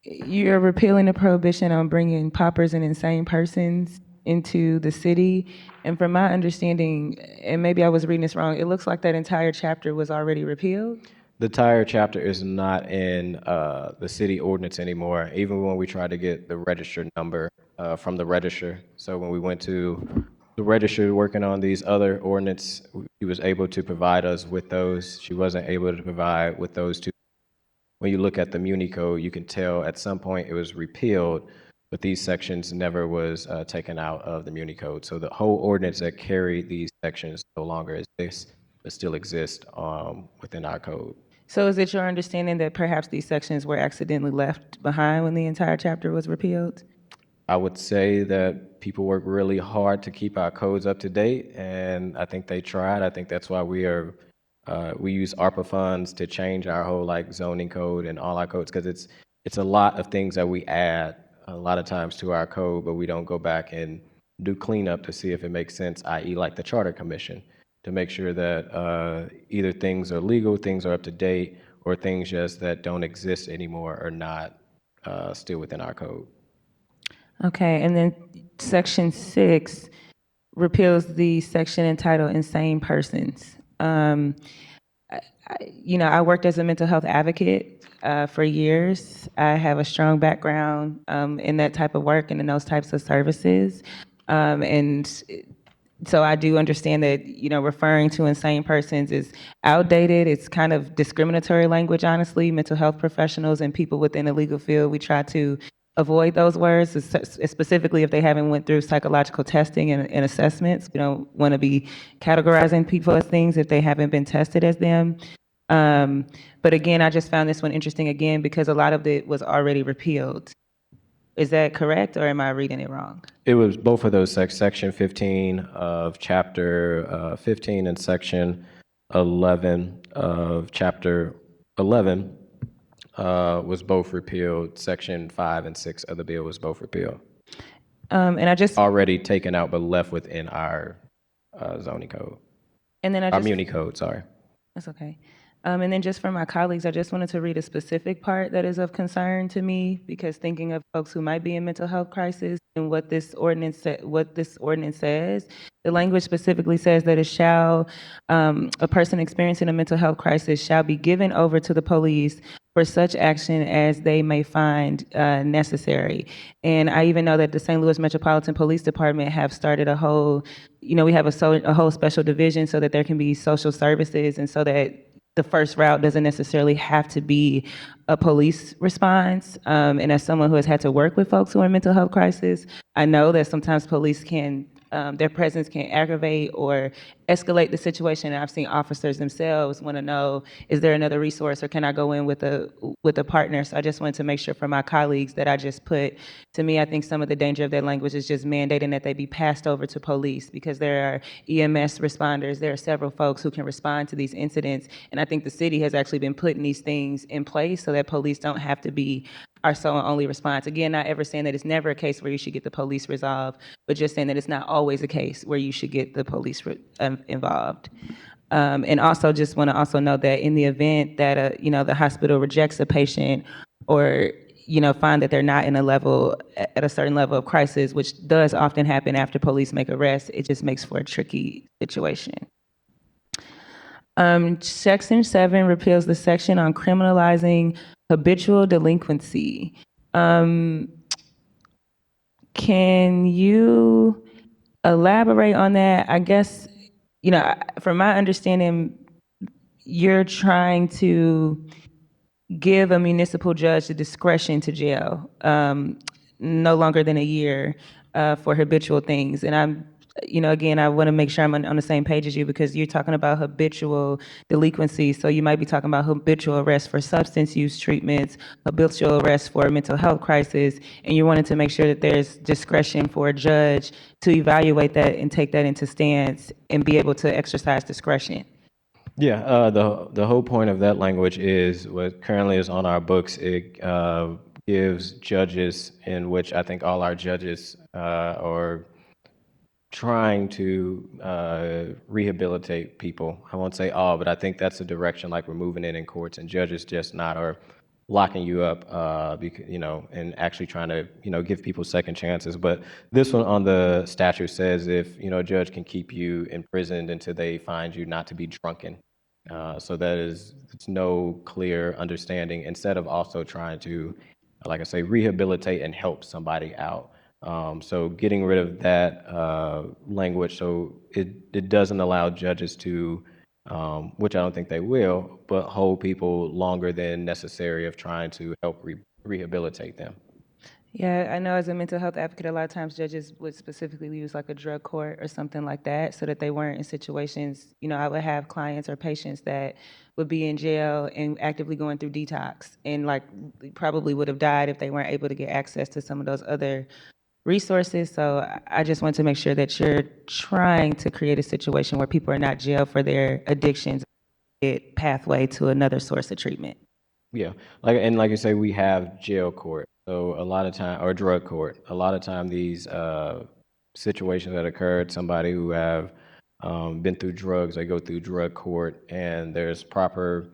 you're repealing the prohibition on bringing paupers and insane persons into the city. And from my understanding, and maybe I was reading this wrong, it looks like that entire chapter was already repealed. The entire chapter is not in the city ordinance anymore, even when we tried to get the registered number from the register. So when we went to the register working on these other ordinance, she was able to provide us with those. She wasn't able to provide with those two when you look at the Muni Code, you can tell at some point it was repealed, but these sections never was taken out of the Muni Code. So the whole ordinance that carried these sections no longer exists, but still exist within our code. So is it your understanding that perhaps these sections were accidentally left behind when the entire chapter was repealed? I would say that people work really hard to keep our codes up to date, and I think they tried. I think that's why we use ARPA funds to change our whole like zoning code and all our codes, because it's a lot of things that we add a lot of times to our code, but we don't go back and do cleanup to see if it makes sense, i.e. like the Charter Commission, to make sure that either things are legal, things are up to date, or things just that don't exist anymore are not still within our code. Okay, and then Section 6 repeals the section entitled Insane Persons. I worked as a mental health advocate for years. I have a strong background in that type of work and in those types of services. So I do understand that, referring to insane persons is outdated. It's kind of discriminatory language, honestly. Mental health professionals and people within the legal field, we try to avoid those words, specifically if they haven't went through psychological testing and assessments. We don't want to be categorizing people as things if they haven't been tested as them. But again, I just found this one interesting again because a lot of it was already repealed. Is that correct, or am I reading it wrong? It was both of those, section 15 of chapter 15 and section 11 of chapter 11 was both repealed. Section 5 and 6 of the bill was both repealed. And I just Already taken out, but left within our zoning code. and then I Our just Muni Code, sorry. That's okay. And then just for my colleagues, I just wanted to read a specific part that is of concern to me because thinking of folks who might be in mental health crisis and what this ordinance says, the language specifically says that a person experiencing a mental health crisis shall be given over to the police for such action as they may find necessary. And I even know that the St. Louis Metropolitan Police Department have started a whole, we have a whole special division so that there can be social services and so that the first route doesn't necessarily have to be a police response. And as someone who has had to work with folks who are in mental health crisis, I know that sometimes police their presence can aggravate or escalate the situation. And I've seen officers themselves want to know, is there another resource or can I go in with a partner? So I just wanted to make sure for my colleagues that I just put, to me, I think some of the danger of that language is just mandating that they be passed over to police because there are EMS responders. There are several folks who can respond to these incidents. And I think the city has actually been putting these things in place so that police don't have to be our sole and only response. Again, not ever saying that it's never a case where you should get the police resolved, but just saying that it's not always a case where you should get the police involved. And also just want to also note that in the event that, the hospital rejects a patient or, find that they're not at a certain level of crisis, which does often happen after police make arrests, it just makes for a tricky situation. Section 7 repeals the section on criminalizing habitual delinquency. Can you elaborate on that? I guess, from my understanding, you're trying to give a municipal judge the discretion to jail no longer than a year for habitual things. And again, I want to make sure I'm on the same page as you because you're talking about habitual delinquency. So you might be talking about habitual arrest for substance use treatments, habitual arrest for a mental health crisis, and you wanted to make sure that there's discretion for a judge to evaluate that and take that into stance and be able to exercise discretion. Yeah, the whole point of that language is what currently is on our books. It gives judges, in which I think all our judges are trying to rehabilitate people. I won't say all, but I think that's the direction like we're moving in courts, and judges just not are locking you up, because, and actually trying to, give people second chances. But this one on the statute says if, a judge can keep you imprisoned until they find you not to be drunken. So it's no clear understanding instead of also trying to, like I say, rehabilitate and help somebody out. So getting rid of that language, so it doesn't allow judges to which I don't think they will, but hold people longer than necessary of trying to help rehabilitate them. Yeah, I know as a mental health advocate, a lot of times judges would specifically use like a drug court or something like that so that they weren't in situations, I would have clients or patients that would be in jail and actively going through detox and like probably would have died if they weren't able to get access to some of those other resources. So I just want to make sure that you're trying to create a situation where people are not jailed for their addictions, get pathway to another source of treatment. Yeah, like you say, we have jail court. So a lot of time, or drug court. A lot of time, these situations that occurred, somebody who have been through drugs, they go through drug court, and there's proper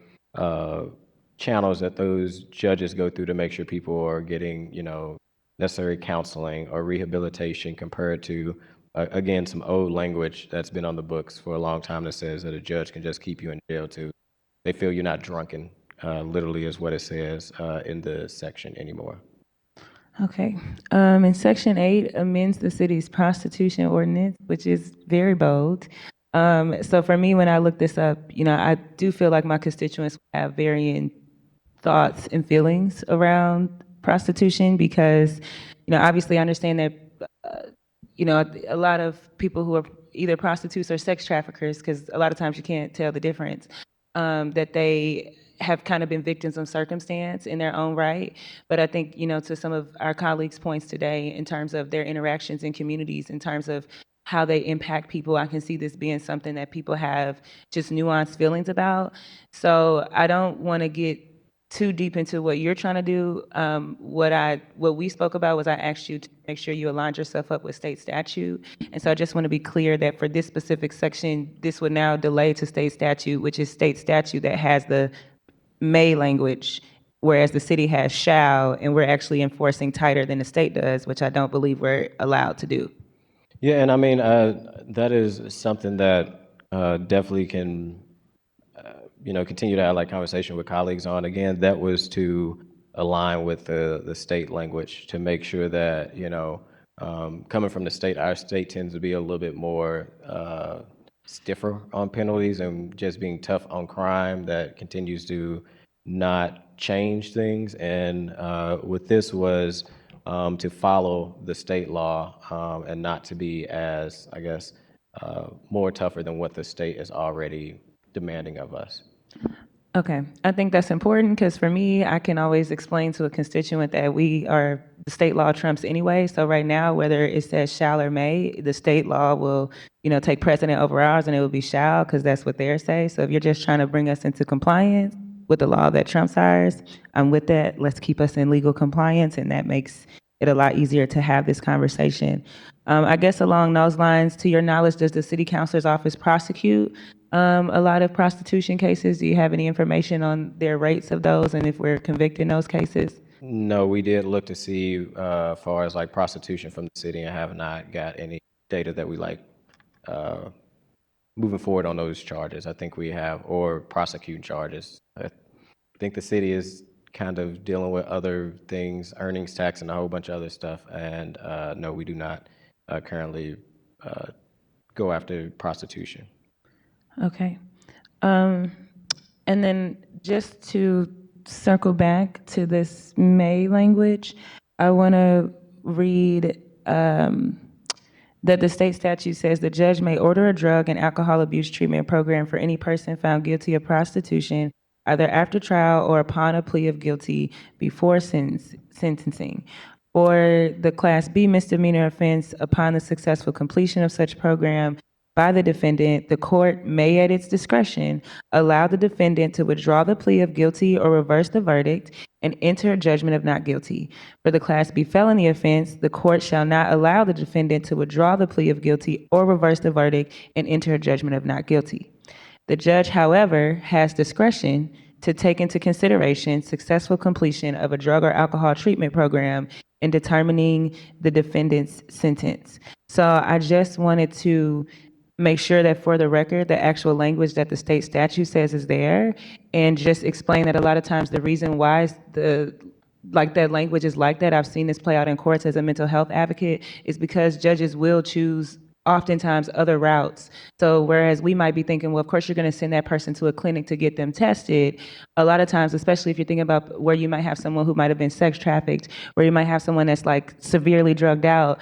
channels that those judges go through to make sure people are getting, necessary counseling or rehabilitation compared to, again, some old language that's been on the books for a long time that says that a judge can just keep you in jail till they feel you're not drunken. Literally is what it says in the section anymore. Okay. In Section 8 amends the city's prostitution ordinance, which is very bold. So for me, when I look this up, I do feel like my constituents have varying thoughts and feelings around prostitution because, obviously I understand that, a lot of people who are either prostitutes or sex traffickers, because a lot of times you can't tell the difference, that they have kind of been victims of circumstance in their own right. But I think, to some of our colleagues' points today in terms of their interactions in communities, in terms of how they impact people, I can see this being something that people have just nuanced feelings about. So I don't want to get too deep into what you're trying to do. What we spoke about was I asked you to make sure you aligned yourself up with state statute. And so I just want to be clear that for this specific section, this would now delay to state statute, which is state statute that has the may language, whereas the city has shall, and we're actually enforcing tighter than the state does, which I don't believe we're allowed to do. Yeah, and I mean, that is something that definitely can, continue to have like conversation with colleagues on. Again, that was to align with the state language to make sure that, coming from the state, our state tends to be a little bit more stiffer on penalties and just being tough on crime that continues to not change things. And with this was to follow the state law and not to be as, I guess, more tougher than what the state is already demanding of us. Okay, I think that's important because for me, I can always explain to a constituent that the state law trumps anyway. So right now, whether it says shall or may, the state law will, take precedent over ours and it will be shall because that's what theirs say. So if you're just trying to bring us into compliance with the law that trumps ours, I'm with that. Let's keep us in legal compliance, and that makes it a lot easier to have this conversation. I guess along those lines, to your knowledge, does the city councilor's office prosecute a lot of prostitution cases? Do you have any information on their rates of those and if we're convicted in those cases? No, we did look to see as far as like prostitution from the city and have not got any data that we like moving forward on those charges. I think we have, or prosecuting charges. I think the city is kind of dealing with other things, earnings tax and a whole bunch of other stuff. And no, we do not currently go after prostitution. Okay. And then just to circle back to this may language, I want to read that the state statute says the judge may order a drug and alcohol abuse treatment program for any person found guilty of prostitution, either after trial or upon a plea of guilty before sentencing. For the Class B misdemeanor offense, upon the successful completion of such program by the defendant, the court may at its discretion allow the defendant to withdraw the plea of guilty or reverse the verdict and enter a judgment of not guilty. For the Class B felony offense, the court shall not allow the defendant to withdraw the plea of guilty or reverse the verdict and enter a judgment of not guilty. The judge, however, has discretion to take into consideration successful completion of a drug or alcohol treatment program in determining the defendant's sentence. So I just wanted to make sure that for the record, the actual language that the state statute says is there, and just explain that a lot of times the reason why that language is like that, I've seen this play out in courts as a mental health advocate, is because judges will choose oftentimes other routes. So whereas we might be thinking, well, of course you're going to send that person to a clinic to get them tested, a lot of times, especially if you're thinking about where you might have someone who might have been sex trafficked, where you might have someone that's like severely drugged out,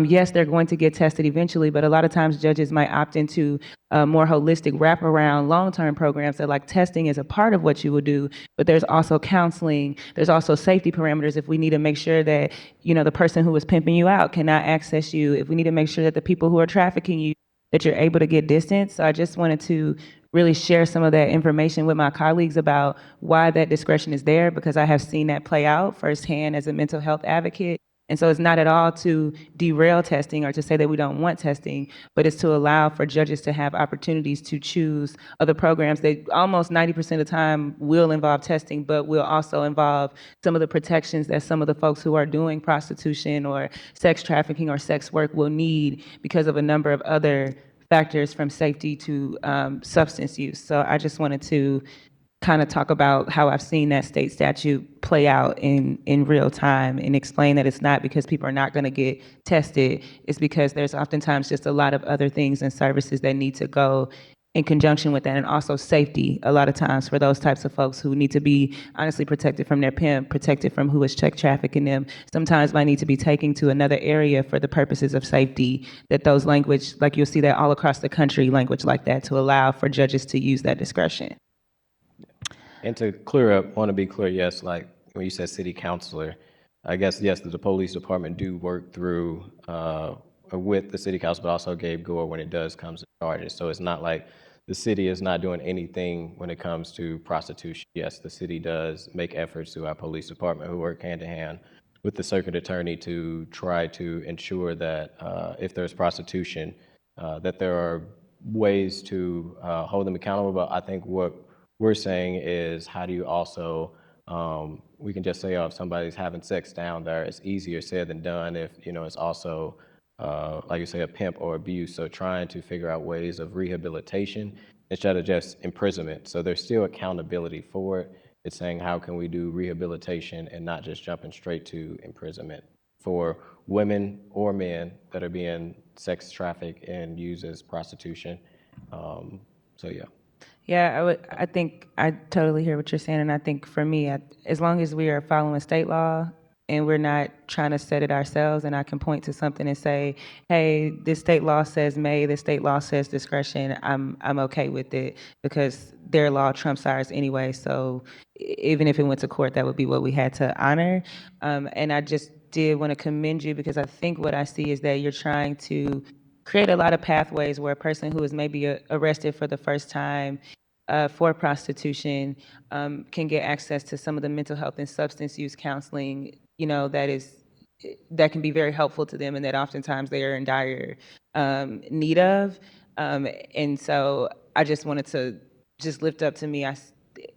yes, they're going to get tested eventually, but a lot of times judges might opt into more holistic wraparound long-term programs that like testing is a part of what you would do, but there's also counseling, there's also safety parameters if we need to make sure that, you know, the person who is pimping you out cannot access you, if we need to make sure that the people who are trafficking you, that you're able to get distance. So I just wanted to really share some of that information with my colleagues about why that discretion is there, because I have seen that play out firsthand as a mental health advocate. And so it's not at all to derail testing or to say that we don't want testing, but it's to allow for judges to have opportunities to choose other programs that almost 90% of the time will involve testing, but will also involve some of the protections that some of the folks who are doing prostitution or sex trafficking or sex work will need because of a number of other factors from safety to substance use. So I just wanted to kind of talk about how I've seen that state statute play out in real time and explain that it's not because people are not going to get tested. It's because there's oftentimes just a lot of other things and services that need to go in conjunction with that, and also safety a lot of times for those types of folks who need to be honestly protected from their pimp, protected from who is check trafficking them, sometimes might need to be taken to another area for the purposes of safety, that those language, like you'll see that all across the country, language like that to allow for judges to use that discretion. And to clear up, want to be clear, yes, like when you said city councilor, I guess, yes, the police department do work through with the city council, but also Gabe Gore when it does comes to charges. So it's not like the city is not doing anything when it comes to prostitution. Yes, the city does make efforts through our police department who work hand in hand with the circuit attorney to try to ensure that if there's prostitution, that there are ways to hold them accountable. But I think what we're saying is, how do you also, we can just say, oh, if somebody's having sex down there, it's easier said than done if, you know, it's also, like you say, a pimp or abuse. So trying to figure out ways of rehabilitation instead of just imprisonment. So there's still accountability for it. It's saying, how can we do rehabilitation and not just jumping straight to imprisonment for women or men that are being sex trafficked and used as prostitution. So yeah. Yeah, I think I totally hear what you're saying, and I think for me, as long as we are following state law and we're not trying to set it ourselves, and I can point to something and say, hey, this state law says may, this state law says discretion, I'm okay with it because their law trumps ours anyway. So even if it went to court, that would be what we had to honor. And I just did want to commend you because I think what I see is that you're trying to create a lot of pathways where a person who is maybe arrested for the first time for prostitution can get access to some of the mental health and substance use counseling, you know, that can be very helpful to them and that oftentimes they are in dire need of. And so I just wanted to just lift up to me,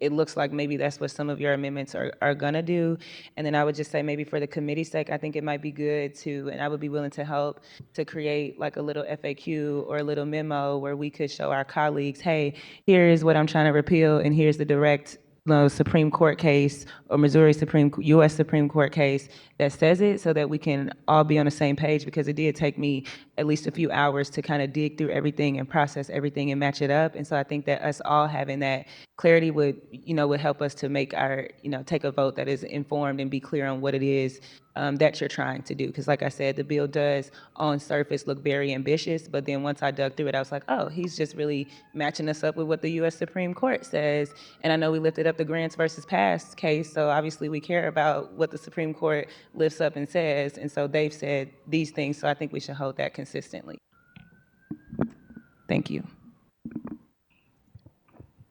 it looks like maybe that's what some of your amendments are gonna do. And then I would just say maybe for the committee's sake, I think it might be good to, and I would be willing to help to create like a little FAQ or a little memo where we could show our colleagues, hey, here is what I'm trying to repeal and here's the direct Supreme Court case or U.S. Supreme Court case that says it, so that we can all be on the same page, because it did take me at least a few hours to kind of dig through everything and process everything and match it up. And so I think that us all having that clarity would help us to make our, take a vote that is informed and be clear on what it is that you're trying to do. Because like I said, the bill does on surface look very ambitious, but then once I dug through it, I was like, oh, he's just really matching us up with what the U.S. Supreme Court says. And I know we lifted up the Grants versus Pass case, so obviously we care about what the Supreme Court lifts up and says, and so they've said these things, so I think we should hold that consistently. Thank you.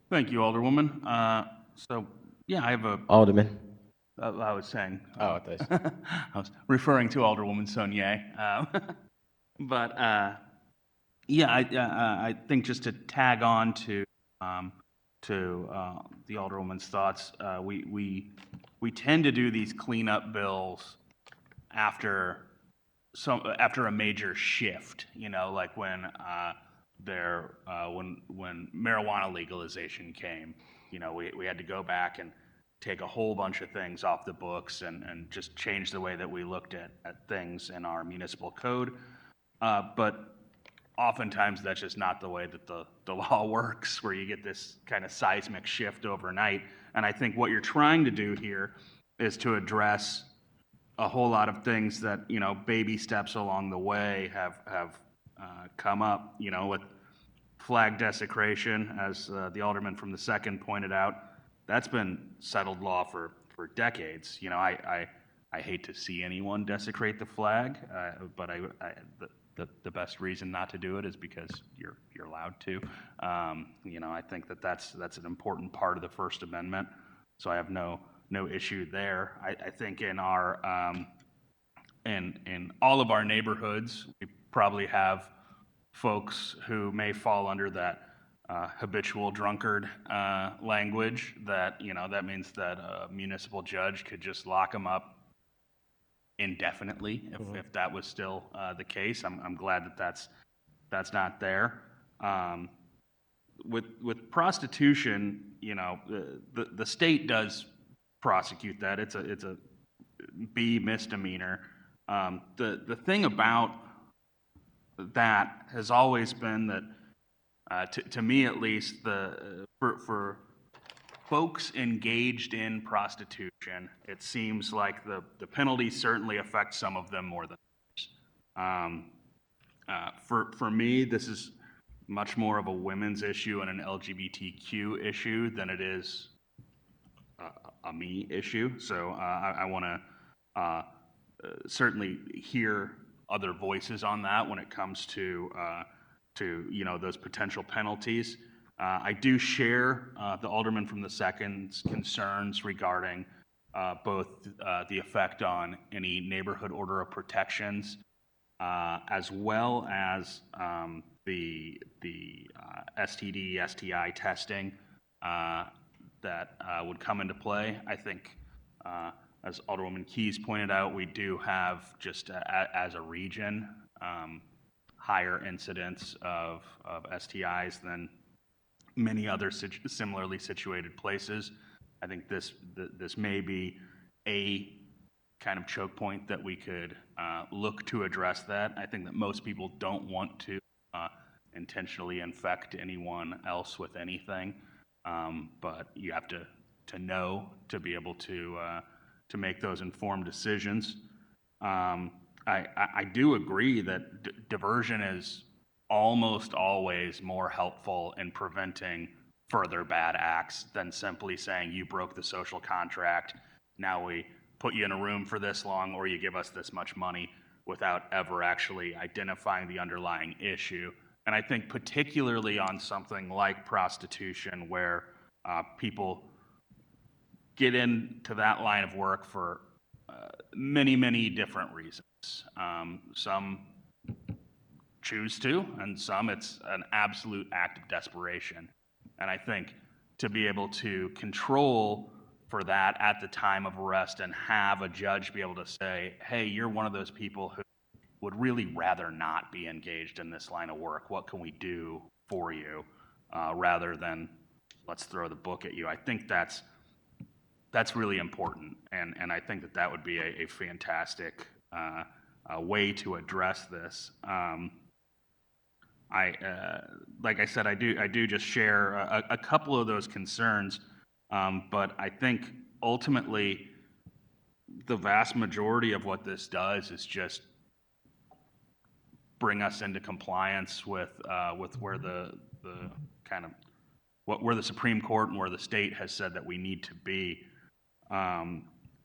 Thank you, Alderwoman. So, yeah, I have a, Alderman. I was saying. Oh, I was referring to Alderwoman Saunier. But, yeah, I think just to tag on to the Alderwoman's thoughts, we tend to do these cleanup bills after a major shift, like when when marijuana legalization came, we had to go back and take a whole bunch of things off the books and just change the way that we looked at things in our municipal code. But oftentimes that's just not the way that the law works, where you get this kind of seismic shift overnight. And I think what you're trying to do here is to address a whole lot of things that, you know, baby steps along the way have come up, you know, with flag desecration, as the alderman from the second pointed out. That's been settled law for decades. You know, I hate to see anyone desecrate the flag, but the best reason not to do it is because you're allowed to. You know, I think that's an important part of the First Amendment. So I have no issue there. I think in our in all of our neighborhoods, we probably have folks who may fall under that habitual drunkard language. That, you know, that means that a municipal judge could just lock them up indefinitely if that was still the case. I'm glad that that's not there. With prostitution, you know, the state does prosecute that. It's a B misdemeanor. The thing about that has always been that, to me at least, for folks engaged in prostitution, it seems like the penalties certainly affect some of them more than others. For me, this is much more of a women's issue and an LGBTQ issue than it is a me issue. So I want to certainly hear other voices on that when it comes to you know, those potential penalties. I do share the alderman from the second's concerns regarding both the effect on any neighborhood order of protections, as well as the STD, STI testing that would come into play. I think, as Alderwoman Keys pointed out, we do have, just as a region, higher incidence of STIs than many other similarly situated places. I think this may be a kind of choke point that we could look to address that. I think that most people don't want to intentionally infect anyone else with anything, but you have to know to be able to make those informed decisions. I do agree that diversion is almost always more helpful in preventing further bad acts than simply saying you broke the social contract, now we put you in a room for this long, or you give us this much money, without ever actually identifying the underlying issue. And I think particularly on something like prostitution, where people get into that line of work for many different reasons. Some choose to, and some it's an absolute act of desperation. And I think to be able to control for that at the time of arrest and have a judge be able to say, hey, you're one of those people who would really rather not be engaged in this line of work. What can we do for you? Rather than let's throw the book at you. I think that's really important. And I think that would be a fantastic way to address this. Like I said, I do just share a couple of those concerns, but I think ultimately the vast majority of what this does is just bring us into compliance with where the kind of where the Supreme Court and where the state has said that we need to be.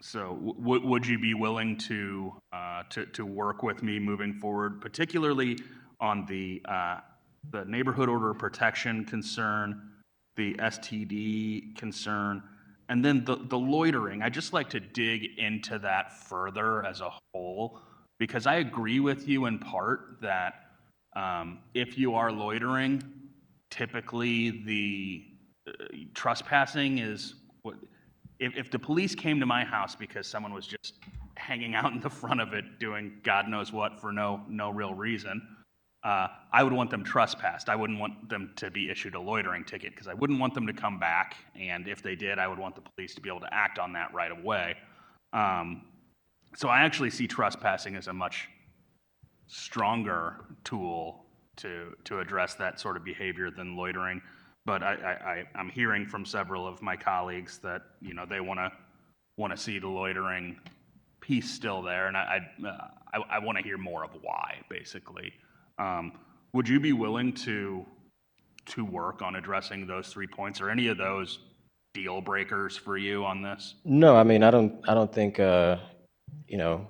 So would you be willing to work with me moving forward, particularly on the neighborhood order of protection concern, the STD concern, and then the loitering? I'd just like to dig into that further as a whole, because I agree with you in part that if you are loitering, typically the trespassing is what. If the police came to my house because someone was just hanging out in the front of it doing God knows what for no real reason, I would want them trespassed. I wouldn't want them to be issued a loitering ticket, because I wouldn't want them to come back. And if they did, I would want the police to be able to act on that right away. So I actually see trespassing as a much stronger tool to address that sort of behavior than loitering. But I'm hearing from several of my colleagues that, you know, they want to see the loitering piece still there, and I want to hear more of why, basically. Would you be willing to work on addressing those 3 points? Are any of those deal breakers for you on this? No, I mean, I don't think, you know,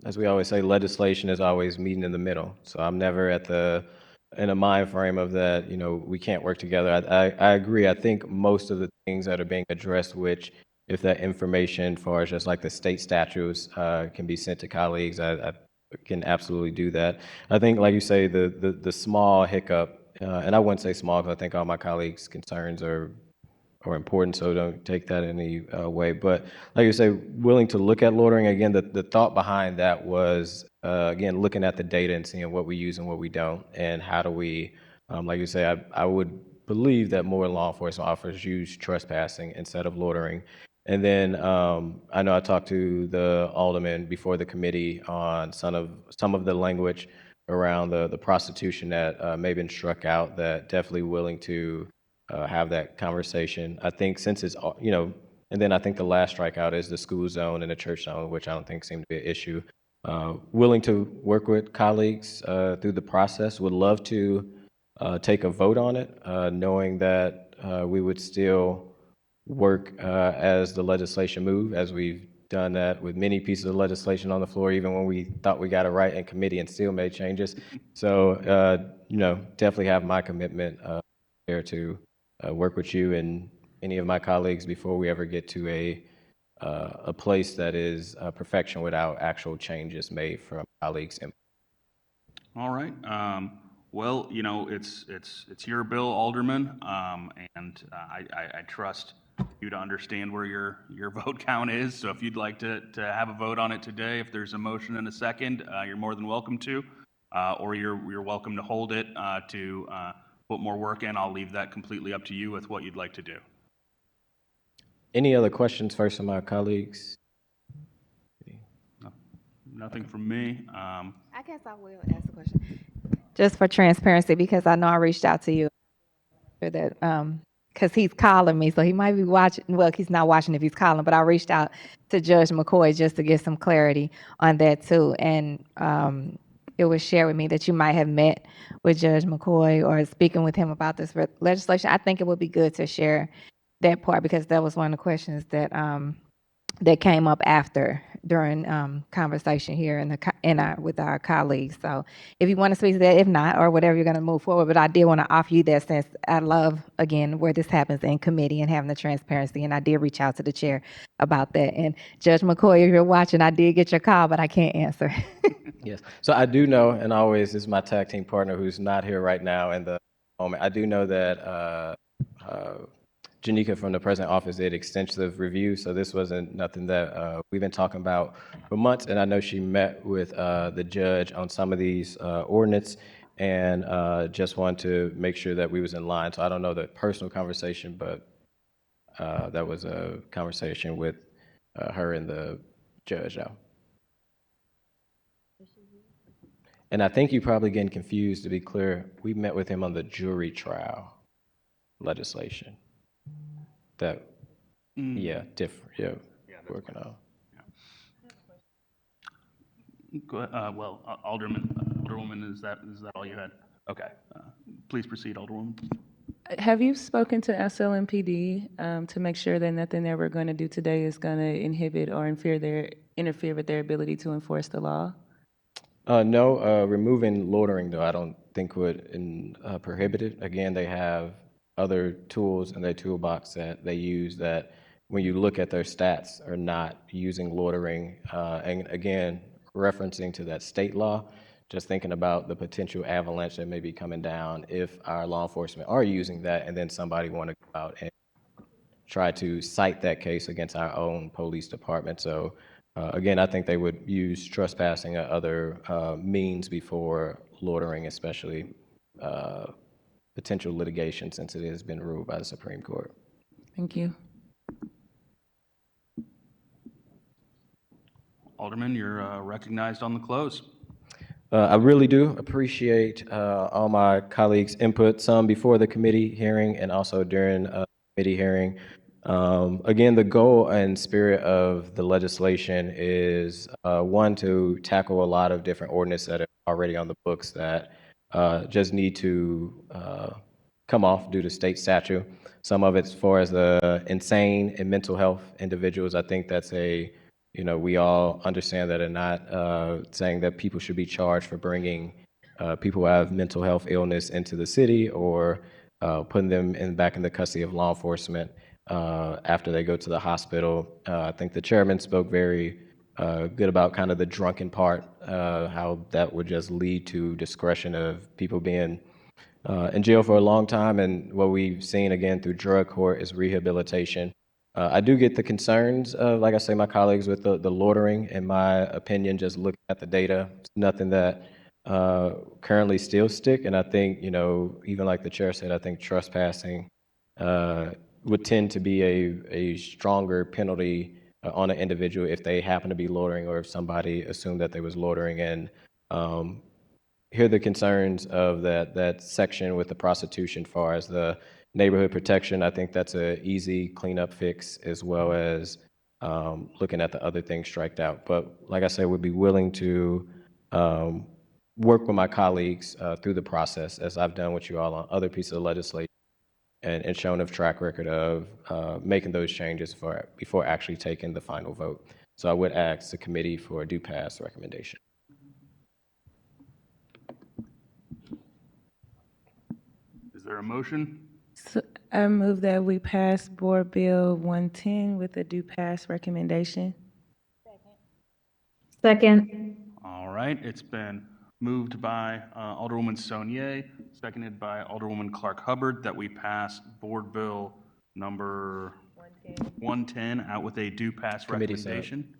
as we always say, legislation is always meeting in the middle. So I'm never in a mind frame of that, you know, we can't work together. I agree. I think most of the things that are being addressed, which if that information, as far as just like the state statutes, can be sent to colleagues, I can absolutely do that. I think, like you say, the small hiccup, and I wouldn't say small because I think all my colleagues' concerns are important, so don't take that in any way. But like you say, willing to look at loitering, again, the thought behind that was, again, looking at the data and seeing what we use and what we don't, and how do we, like you say, I would believe that more law enforcement officers use trespassing instead of loitering. And then I know I talked to the alderman before the committee on some of the language around the prostitution that may have been struck out, that definitely willing to have that conversation. I think since it's, you know, and then I think the last strikeout is the school zone and the church zone, which I don't think seem to be an issue. Willing to work with colleagues through the process. Would love to take a vote on it, knowing that we would still work as the legislation move, as we've done that with many pieces of legislation on the floor, even when we thought we got it right in committee and still made changes. So, you know, definitely have my commitment there to work with you and any of my colleagues before we ever get to a place that is perfection without actual changes made from colleagues. All right. Well, you know, it's your bill, Alderman, and I trust you to understand where your vote count is. So if you'd like to have a vote on it today, if there's a motion and a second, you're more than welcome to, or you're welcome to hold it to put more work in. I'll leave that completely up to you with what you'd like to do. Any other questions first from my colleagues? No, nothing from me. I guess I will ask a question. Just for transparency, because I know I reached out to you that because he's calling me, so he might be watching. Well, he's not watching if he's calling, but I reached out to Judge McCoy just to get some clarity on that too. And it was shared with me that you might have met with Judge McCoy or speaking with him about this legislation. I think it would be good to share that part, because that was one of the questions that that came up during conversation here with our colleagues. So if you want to speak to that, if not, or whatever, you're going to move forward. But I did want to offer you that, since I love, again, where this happens in committee and having the transparency. And I did reach out to the chair about that. And Judge McCoy, if you're watching, I did get your call, but I can't answer. Yes. So I do know, and always this is my tag team partner who's not here right now in the moment. I do know that Janika from the president's office did extensive review, so this wasn't nothing that we've been talking about for months. And I know she met with the judge on some of these ordinance, and just wanted to make sure that we was in line. So I don't know the personal conversation, but that was a conversation with her and the judge now. And I think you're probably getting confused. To be clear, we met with him on the jury trial legislation. That, yeah, different, yeah, working on. Go ahead. Well, Alderwoman, is that all you had? Okay. Please proceed, Alderwoman. Have you spoken to SLMPD to make sure that nothing that we're going to do today is going to inhibit or interfere with their ability to enforce the law? No, removing loitering, though, I don't think would prohibit it. Again, they have other tools in their toolbox that they use that, when you look at their stats, are not using loitering. And again, referencing to that state law, just thinking about the potential avalanche that may be coming down if our law enforcement are using that, and then somebody want to go out and try to cite that case against our own police department. So again, I think they would use trespassing or other means before loitering, especially potential litigation, since it has been ruled by the Supreme Court. Thank you. Alderman, you're recognized on the close. I really do appreciate all my colleagues' input, some before the committee hearing and also during committee hearing. Again, the goal and spirit of the legislation is one, to tackle a lot of different ordinances that are already on the books that just need to come off due to state statute. Some of it's for as the insane and mental health individuals. I think that's we all understand that, and not saying that people should be charged for bringing people who have mental health illness into the city or putting them back in the custody of law enforcement after they go to the hospital. I think the chairman spoke very good about kind of the drunken part, how that would just lead to discretion of people being in jail for a long time. And what we've seen again through drug court is rehabilitation. I do get the concerns of, like I say, my colleagues with the loitering. In my opinion, just looking at the data, it's nothing that currently still stick. And I think, even like the chair said, I think trespassing would tend to be a stronger penalty on an individual if they happen to be loitering, or if somebody assumed that they was loitering. And hear the concerns of that section with the prostitution, far as the neighborhood protection. I think that's an easy cleanup fix, as well as looking at the other things striked out. But like I said, we'd be willing to work with my colleagues through the process, as I've done with you all on other pieces of legislation, and shown a track record of making those changes before actually taking the final vote. So I would ask the committee for a do pass recommendation. Is there a motion? So I move that we pass Board Bill 110 with a do pass recommendation. Second. All right, it's been moved by Alderwoman Saunier, seconded by Alderwoman Clark Hubbard, that we pass Board Bill number 110 out with a do pass Committee sub. recommendation.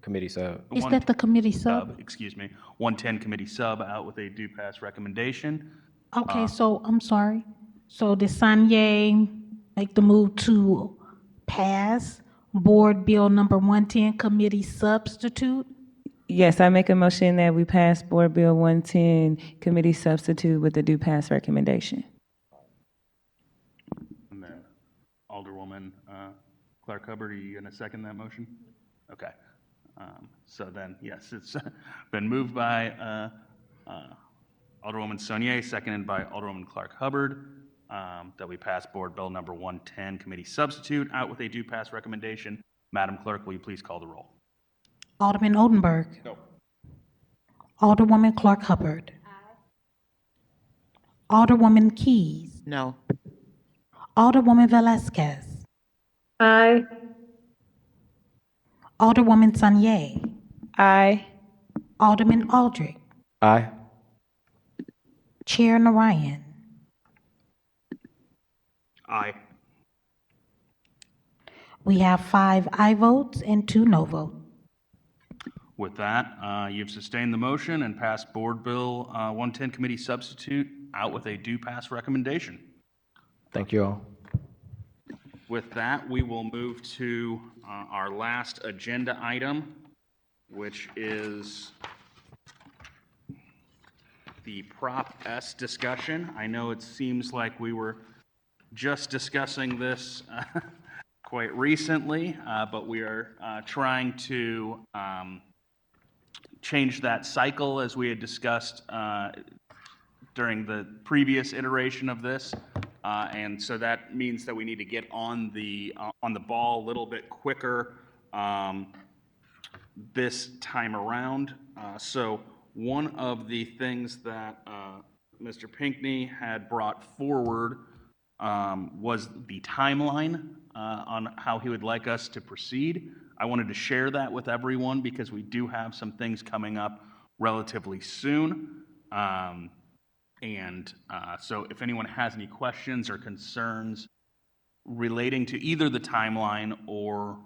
Committee sub. Is that the committee sub? Excuse me, 110 committee sub out with a do pass recommendation. Okay, so I'm sorry. So did Sanye make the move to pass Board Bill number 110 committee substitute? Yes, I make a motion that we pass Board Bill 110 committee substitute with a do pass recommendation. And then Alderwoman Clark Hubbard, are you going to second that motion? Okay. So then, yes, it's been moved by Alderwoman Saunier, seconded by Alderwoman Clark Hubbard, that we pass Board Bill number 110 committee substitute out with a do pass recommendation. Madam Clerk, will you please call the roll? Alderman Oldenburg. No. Alderwoman Clark Hubbard. Alderwoman Keys. No. Alderwoman Velazquez. Aye. Alderwoman Sanye. Aye. Alderman Aldrich. Aye. Chair Narayan. Aye. We have 5 aye votes and 2 no votes. With that, you've sustained the motion and passed Board Bill 110 committee substitute out with a do pass recommendation. Thank you all. With that, we will move to our last agenda item, which is the Prop S discussion. I know it seems like we were just discussing this quite recently, but we are trying to change that cycle, as we had discussed during the previous iteration of this. And so that means that we need to get on the ball a little bit quicker this time around. So one of the things that Mr. Pinckney had brought forward was the timeline on how he would like us to proceed. I wanted to share that with everyone because we do have some things coming up relatively soon. So if anyone has any questions or concerns relating to either the timeline or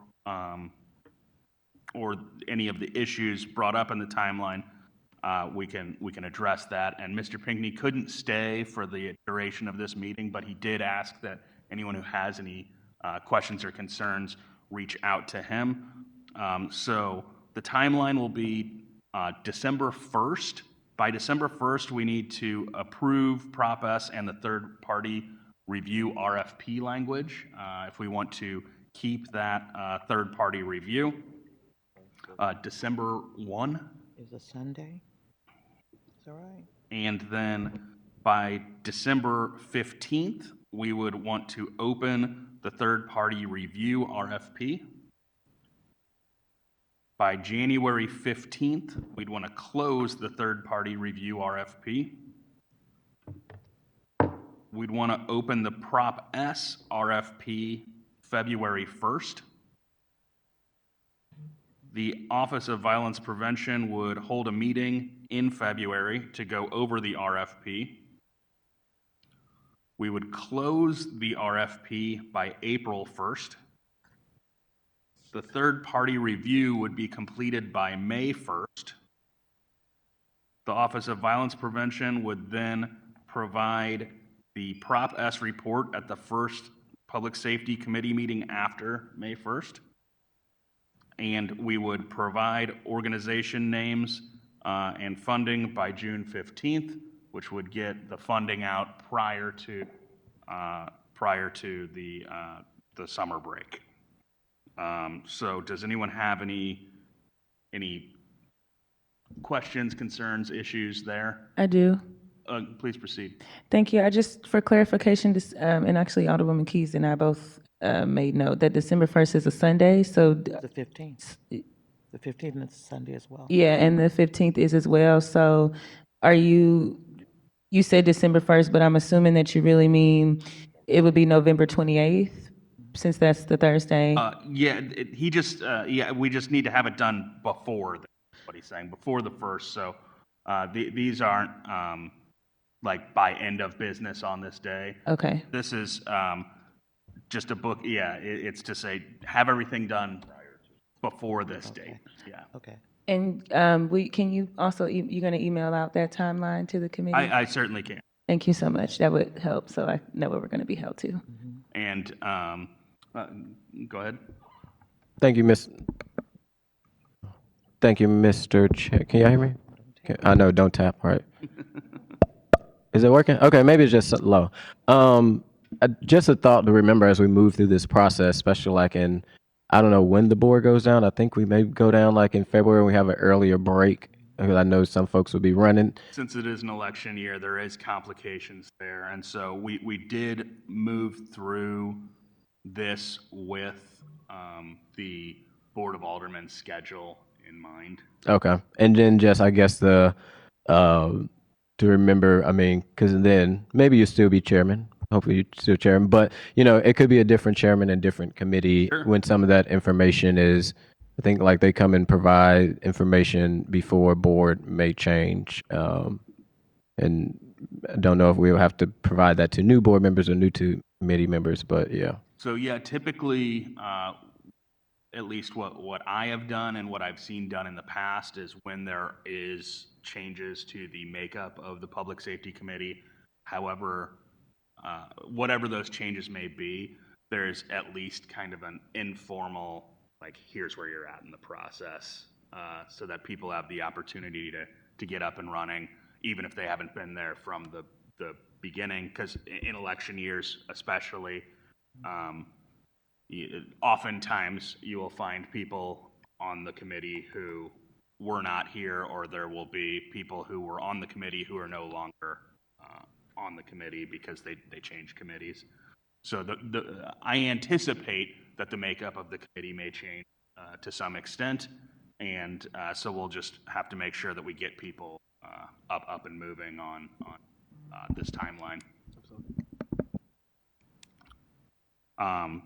any of the issues brought up in the timeline, we can address that. And Mr. Pinckney couldn't stay for the duration of this meeting, but he did ask that anyone who has any questions or concerns reach out to him. So the timeline will be December 1st By December 1st, we need to approve Prop S and the third-party review RFP language, if we want to keep that third-party review. December 1, Is a Sunday? Is that right? and then by December 15th, we would want to open the third-party review RFP. By January 15th, we'd want to close the third-party review RFP. We'd want to open the Prop S RFP February 1st. The Office of Violence Prevention would hold a meeting in February to go over the RFP. We would close the RFP by April 1st. The third-party review would be completed by May 1st. The Office of Violence Prevention would then provide the Prop S report at the first Public Safety Committee meeting after May 1st. And we would provide organization names and funding by June 15th, which would get the funding out prior to the summer break. So does anyone have any questions, concerns, issues there? I do. Please proceed. Thank you. I just, for clarification, and actually Alderwoman Keys and I both made note that December 1st is a Sunday, so, The 15th. The 15th is Sunday as well. yeah, and the 15th is as well. So you said December 1st, but I'm assuming that you really mean it would be November 28th, since that's the Thursday? Yeah, we just need to have it done before, what he's saying, before the 1st. So these aren't like by end of business on this day. Okay. This is just a book, it's to say, have everything done before this date, yeah. Okay. And can you also, you're going to email out that timeline to the committee? I certainly can. Thank you so much. That would help, so I know where we're going to be held to. And, go ahead. Thank you, Mr. Chair. Can y'all hear me? Okay. I know, don't tap, all right. Is it working? Okay, maybe it's just low. Just a thought to remember as we move through this process, especially like in, I don't know when the board goes down. I think we may go down like in February. We have an earlier break because I know some folks will be running. Since it is an election year, there is complications there. And so we did move through this with the Board of Aldermen's schedule in mind. Okay, and then just I guess to remember, I mean, because then maybe you'll still be chairman. Hopefully you're still chairman, but it could be a different chairman and different committee Sure. when some of that information is. I think like they come and provide information before board may change, and I don't know if we'll have to provide that to new board members or new to committee members, but yeah. So yeah, typically, at least what I have done and what I've seen done in the past is when there is changes to the makeup of the Public Safety Committee, however, whatever those changes may be, there's at least kind of an informal, like, here's where you're at in the process, so that people have the opportunity to get up and running, even if they haven't been there from the beginning, because in election years especially, oftentimes you will find people on the committee who were not here, or there will be people who were on the committee who are no longer on the committee because they changed committees. So I anticipate that the makeup of the committee may change to some extent, and so we'll just have to make sure that we get people up and moving on this timeline.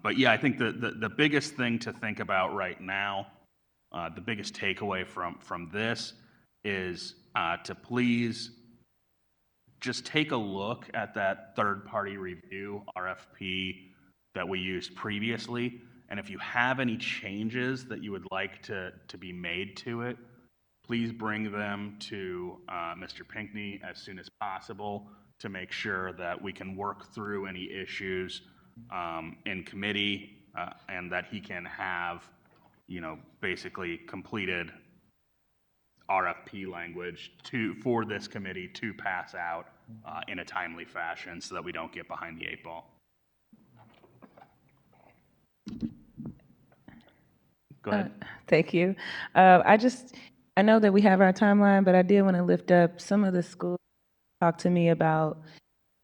But yeah, I think the biggest thing to think about right now, the biggest takeaway from this is to please just take a look at that third-party review RFP that we used previously. And if you have any changes that you would like to be made to it, please bring them to Mr. Pinckney as soon as possible to make sure that we can work through any issues in committee and that he can have, basically completed RFP language for this committee to pass out in a timely fashion so that we don't get behind the 8 ball. Go ahead. Thank you. I know that we have our timeline, but I did want to lift up some of the schools talk to me about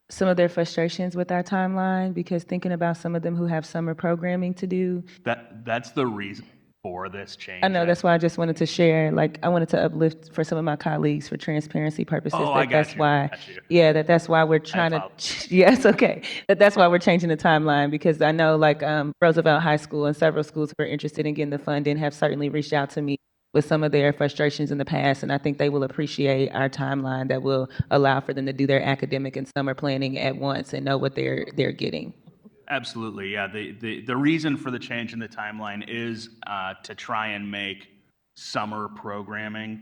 some of their frustrations with our timeline, because thinking about some of them who have summer programming to do. That's the reason for this change. I know, that's why I just wanted to share, like, I wanted to uplift for some of my colleagues for transparency purposes. Oh, I got that's you. why, Got you. yeah, that's why we're trying to, apologize. yes, okay. That's why we're changing the timeline, because I know, like, Roosevelt High School and several schools who are interested in getting the funding have certainly reached out to me with some of their frustrations in the past, and I think they will appreciate our timeline that will allow for them to do their academic and summer planning at once and know what they're getting. Absolutely, yeah. The reason for the change in the timeline is to try and make summer programming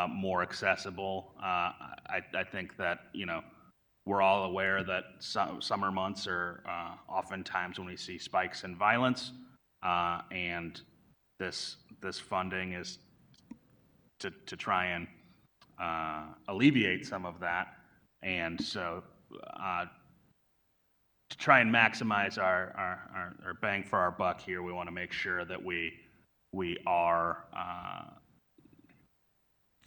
more accessible. I think that, we're all aware that summer months are oftentimes when we see spikes in violence, and this funding is to try and alleviate some of that. And so to try and maximize our bang for our buck here, we want to make sure that we are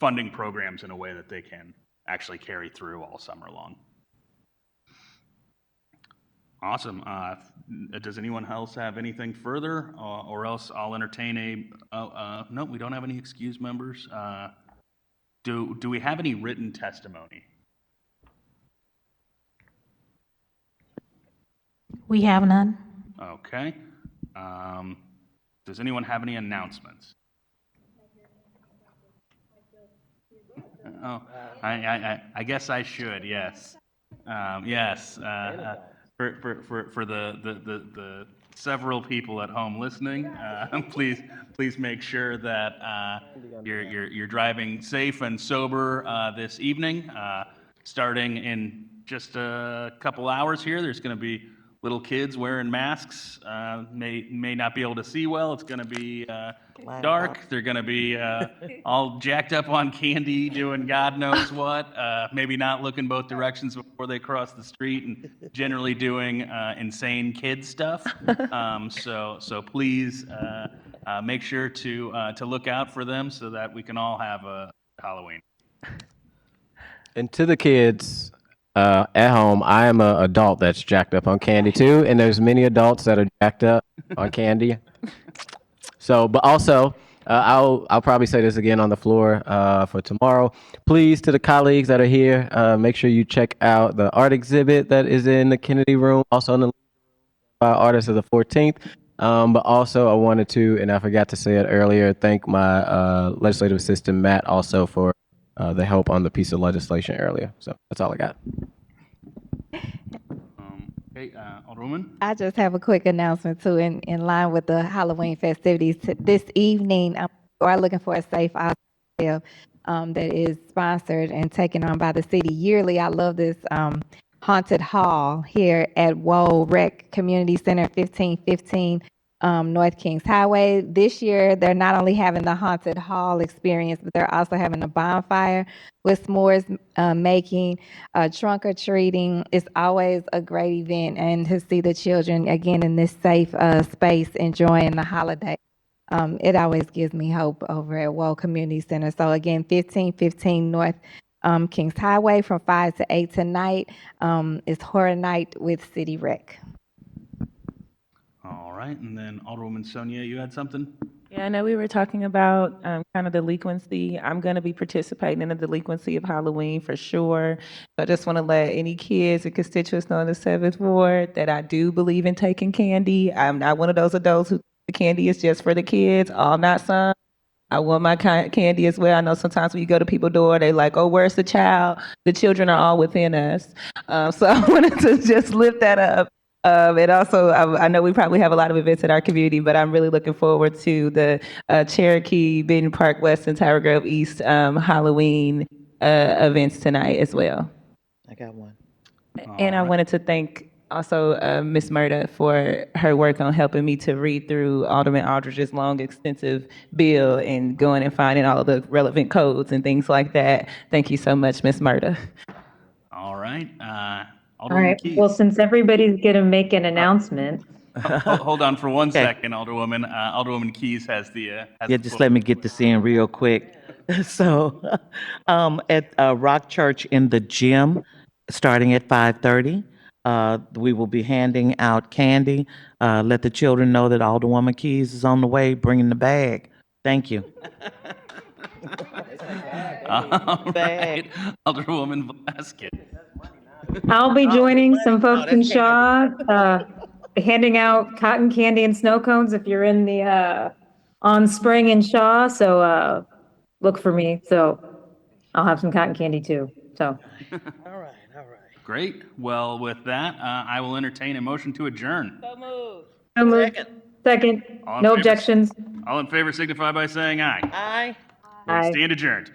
funding programs in a way that they can actually carry through all summer long. Awesome. Does anyone else have anything further, or else I'll entertain no, we don't have any excused members. Do we have any written testimony? We have none. Okay. Does anyone have any announcements? Oh, I guess I should. Yes. Yes. For the several people at home listening, please make sure that you're driving safe and sober this evening. Starting in just a couple hours here, there's going to be little kids wearing masks. May not be able to see well. It's going to be dark. They're going to be all jacked up on candy, doing God knows what. Maybe not looking both directions before they cross the street, and generally doing insane kid stuff. So please make sure to look out for them so that we can all have a Halloween. And to the kids at home, I am an adult that's jacked up on candy too, and there's many adults that are jacked up on candy. So, but also, I'll probably say this again on the floor for tomorrow. Please, to the colleagues that are here, make sure you check out the art exhibit that is in the Kennedy Room, also in the artists of the 14th. But also, I wanted to, and I forgot to say it earlier, thank my legislative assistant Matt also for the help on the piece of legislation earlier. So that's all I got. Okay, Alderwoman? I just have a quick announcement too, in line with the Halloween festivities. This evening, we are looking for a safe alternative that is sponsored and taken on by the city yearly. I love this haunted hall here at Woe Rec Community Center, 1515 North Kings Highway. This year, they're not only having the haunted hall experience, but they're also having a bonfire with s'mores making, trunk or treating. It's always a great event, and to see the children again in this safe space enjoying the holiday. It always gives me hope over at Woe Community Center. So again, 1515 North Kings Highway from 5 to 8 tonight. It's Horror Night with City Rec. All right, and then Alderwoman Sonia, you had something? Yeah, I know we were talking about kind of delinquency. I'm going to be participating in the delinquency of Halloween for sure. So I just want to let any kids and constituents know in the 7th Ward that I do believe in taking candy. I'm not one of those adults who the candy is just for the kids, all not some. I want my candy as well. I know sometimes when you go to people's door, they like, oh, where's the child? The children are all within us. So I wanted to just lift that up. And also, I know we probably have a lot of events in our community, but I'm really looking forward to the Cherokee, Benton Park West, and Tower Grove East Halloween events tonight as well. I got one. And I wanted to thank also Ms. Murda for her work on helping me to read through Alderman Aldridge's long, extensive bill and going and finding all the relevant codes and things like that. Thank you so much, Ms. Murda. All right. All Alderwoman right, Keys. well, since everybody's going to make an announcement, Hold on for one Okay. second, Alderwoman. Alderwoman Keys has the. Yeah, just let me get this in real quick. So, at Rock Church in the gym, starting at 5:30, we will be handing out candy. Let the children know that Alderwoman Keys is on the way, bringing the bag. Thank you. All right. Alderwoman Vasquez. I'll be joining some folks in Shaw, handing out cotton candy and snow cones if you're in the, on Spring in Shaw, so, look for me, so I'll have some cotton candy too, so. Great. Well, with that, I will entertain a motion to adjourn. So moved. Second, All in no favor? objections. All in favor signify by saying aye. Aye. We Aye. stand adjourned.